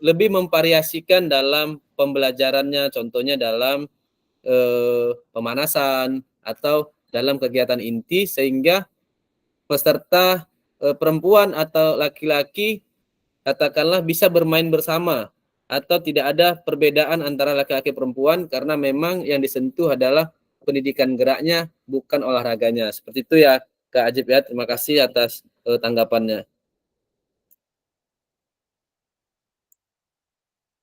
lebih memvariasikan dalam pembelajarannya, contohnya dalam pemanasan atau dalam kegiatan inti, sehingga peserta perempuan atau laki-laki katakanlah bisa bermain bersama atau tidak ada perbedaan antara laki-laki perempuan, karena memang yang disentuh adalah pendidikan geraknya, bukan olahraganya. Seperti itu ya Kak Ajib ya. Terima kasih atas tanggapannya.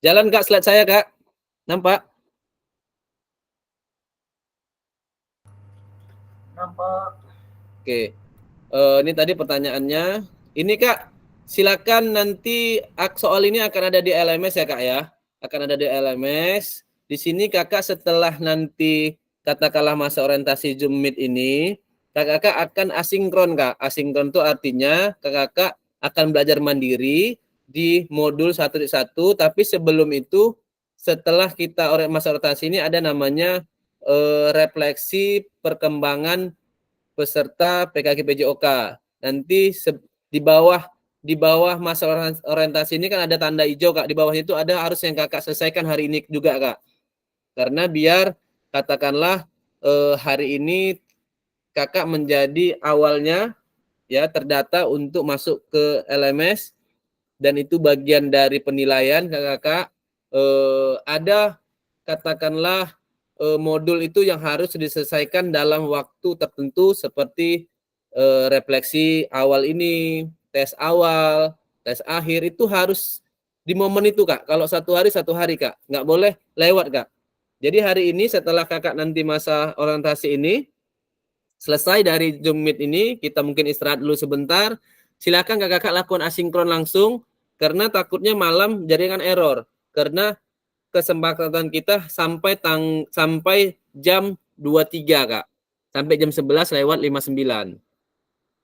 Jalan Kak slide saya Kak. Nampak? Nampak. Oke. Ini tadi pertanyaannya. Ini Kak, silakan nanti soal ini akan ada di LMS ya Kak ya. Akan ada di LMS. Di sini Kakak setelah nanti katakanlah masa orientasi Zoom Meet ini, kakak-kakak akan asinkron, Kak. Asinkron itu artinya kakak-kakak akan belajar mandiri di modul 1.1, tapi sebelum itu, setelah kita masa orientasi ini ada namanya refleksi perkembangan peserta PKKPJOK. Nanti di bawah masa orientasi ini kan ada tanda hijau, Kak. Di bawah itu ada harus yang kakak selesaikan hari ini juga, Kak. Karena biar katakanlah hari ini kakak menjadi awalnya ya terdata untuk masuk ke LMS, dan itu bagian dari penilaian kakak. Ada katakanlah modul itu yang harus diselesaikan dalam waktu tertentu seperti refleksi awal ini, tes awal, tes akhir, itu harus di momen itu, Kak. Kalau satu hari, Kak. Nggak boleh lewat, Kak. Jadi hari ini setelah kakak nanti masa orientasi ini, selesai dari Zoom Meet ini, kita mungkin istirahat dulu sebentar, silakan kakak lakukan asinkron langsung, karena takutnya malam jaringan error. Karena kesempatan kita sampai jam 23, Kak. Sampai jam 11:59.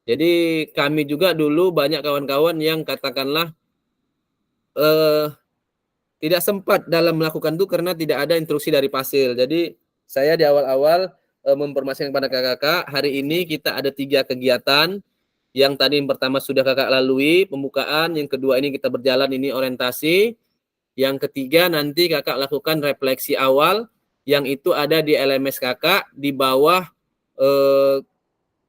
Jadi kami juga dulu banyak kawan-kawan yang katakanlah tidak sempat dalam melakukan itu karena tidak ada instruksi dari Pasil. Jadi saya di awal-awal mempermasalahkan kepada kakak-kakak, hari ini kita ada 3 kegiatan. Yang tadi yang pertama sudah kakak lalui, pembukaan. Yang kedua ini kita berjalan, ini orientasi. Yang ketiga nanti kakak lakukan refleksi awal, yang itu ada di LMS kakak di bawah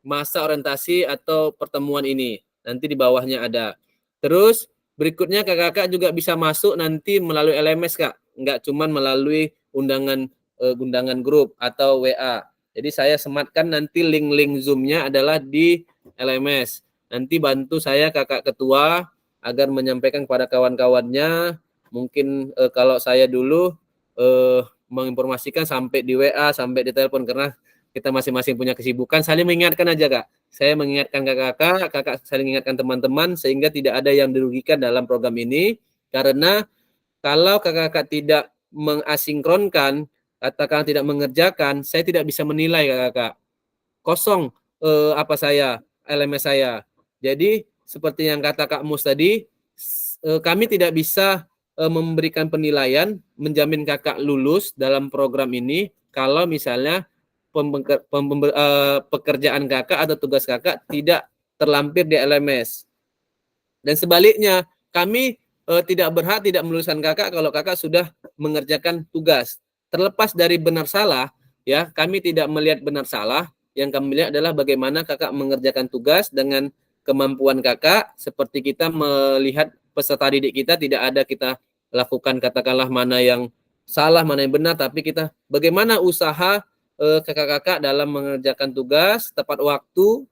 masa orientasi atau pertemuan ini. Nanti di bawahnya ada. Terus berikutnya kakak-kakak juga bisa masuk nanti melalui LMS, Kak. Enggak cuma melalui undangan grup atau WA. Jadi saya sematkan nanti link-link Zoom-nya adalah di LMS. Nanti bantu saya kakak ketua agar menyampaikan kepada kawan-kawannya. Mungkin kalau saya dulu menginformasikan sampai di WA, sampai di telepon, karena kita masing-masing punya kesibukan. Saling mengingatkan aja, Kak. Saya mengingatkan kakak, kakak saling mengingatkan teman-teman, sehingga tidak ada yang dirugikan dalam program ini. Karena kalau kakak-kakak tidak mengasinkronkan, katakan tidak mengerjakan, saya tidak bisa menilai kakak-kakak. Kosong LMS saya. Jadi seperti yang kata Kak Mus tadi, kami tidak bisa memberikan penilaian, menjamin kakak lulus dalam program ini kalau misalnya pekerjaan kakak atau tugas kakak tidak terlampir di LMS. Dan sebaliknya, kami tidak berhak tidak meluluskan kakak kalau kakak sudah mengerjakan tugas. Terlepas dari benar salah, ya, kami tidak melihat benar salah. Yang kami lihat adalah bagaimana kakak mengerjakan tugas dengan kemampuan kakak. Seperti kita melihat peserta didik kita, tidak ada kita lakukan katakanlah mana yang salah, mana yang benar, tapi kita bagaimana usaha kakak-kakak dalam mengerjakan tugas tepat waktu,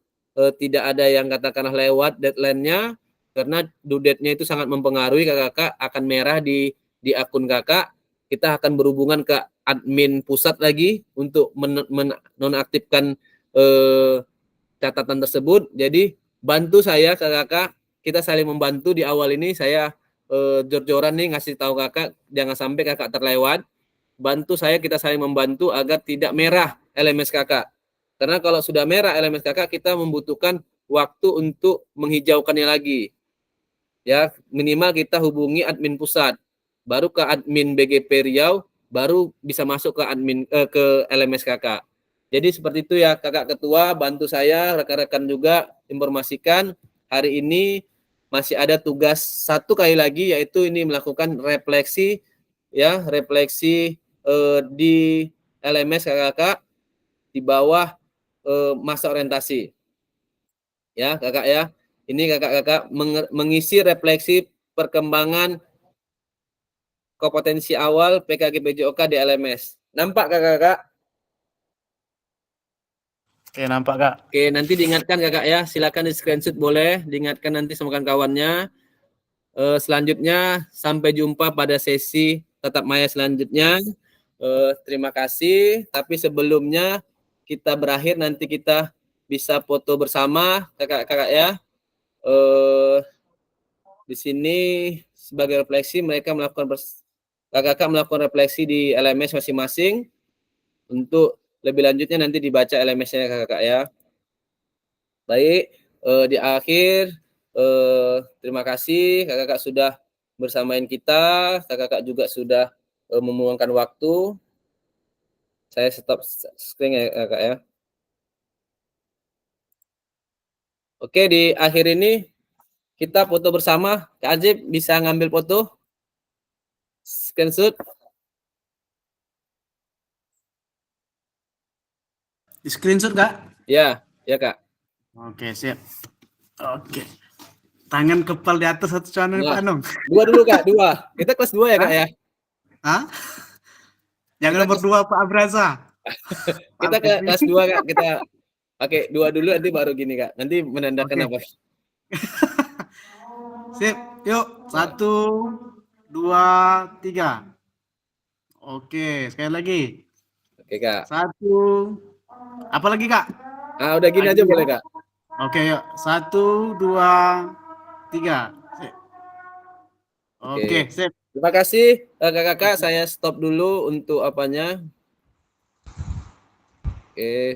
tidak ada yang katakanlah lewat deadline-nya, karena due date-nya itu sangat mempengaruhi kakak-kakak akan merah di akun kakak. Kita akan berhubungan ke admin pusat lagi untuk menonaktifkan catatan tersebut. Jadi bantu saya kakak-kakak, kita saling membantu di awal ini. Saya jor-joran nih ngasih tahu kakak, jangan sampai kakak terlewat. Bantu saya, kita saling membantu agar tidak merah LMS kakak. Karena kalau sudah merah LMS kakak, kita membutuhkan waktu untuk menghijaukannya lagi. Ya, minimal kita hubungi admin pusat, baru ke admin BGP Riau, baru bisa masuk ke admin ke LMS kakak. Jadi seperti itu ya kakak ketua, bantu saya, rekan-rekan juga informasikan hari ini masih ada tugas satu kali lagi, yaitu ini melakukan refleksi, ya, refleksi di LMS kakak di bawah masa orientasi. Ya kakak ya, ini kakak-kakak mengisi refleksi perkembangan kompetensi awal PKKPJOK di LMS. Nampak kakak-kakak? Oke, nampak, Kak. Oke, nanti diingatkan kakak ya, silakan di screenshot boleh, diingatkan nanti sama kawan-kawannya. Selanjutnya sampai jumpa pada sesi tatap maya selanjutnya. Terima kasih. Tapi sebelumnya kita berakhir, nanti kita bisa foto bersama kakak-kakak ya. Di sini sebagai refleksi mereka melakukan kakak-kakak melakukan refleksi di LMS masing-masing untuk lebih lanjutnya nanti dibaca LMS-nya kakak ya. Baik, di akhir terima kasih kakak sudah bersamain kita, kakak juga sudah meluangkan waktu. Saya stop screen ya kakak ya. Oke, di akhir ini kita foto bersama. Kak Ajib bisa ngambil foto? Screenshot. Di screenshot Kak? Ya, ya Kak. Oke, siap. Oke. Tangan kepal di atas satu celana Nah. Pak Anung. Dua dulu Kak, dua. Kita kelas 2 ya Kak ya? Hah? Jangan nomor 2 Pak Abraza. Kita ke kelas 2 Kak, kita pakai 2 dulu nanti baru gini Kak. Nanti menandakan apa? Sip, yuk. 1, 2, 3. Oke, sekali lagi. Oke Kak. 1. Apa lagi Kak? Ah, udah gini aja boleh Kak. Oke, yuk. 1, 2, 3. Sip. Oke, sip. Terima kasih kakak-kakak. Saya stop dulu untuk apanya. Oke.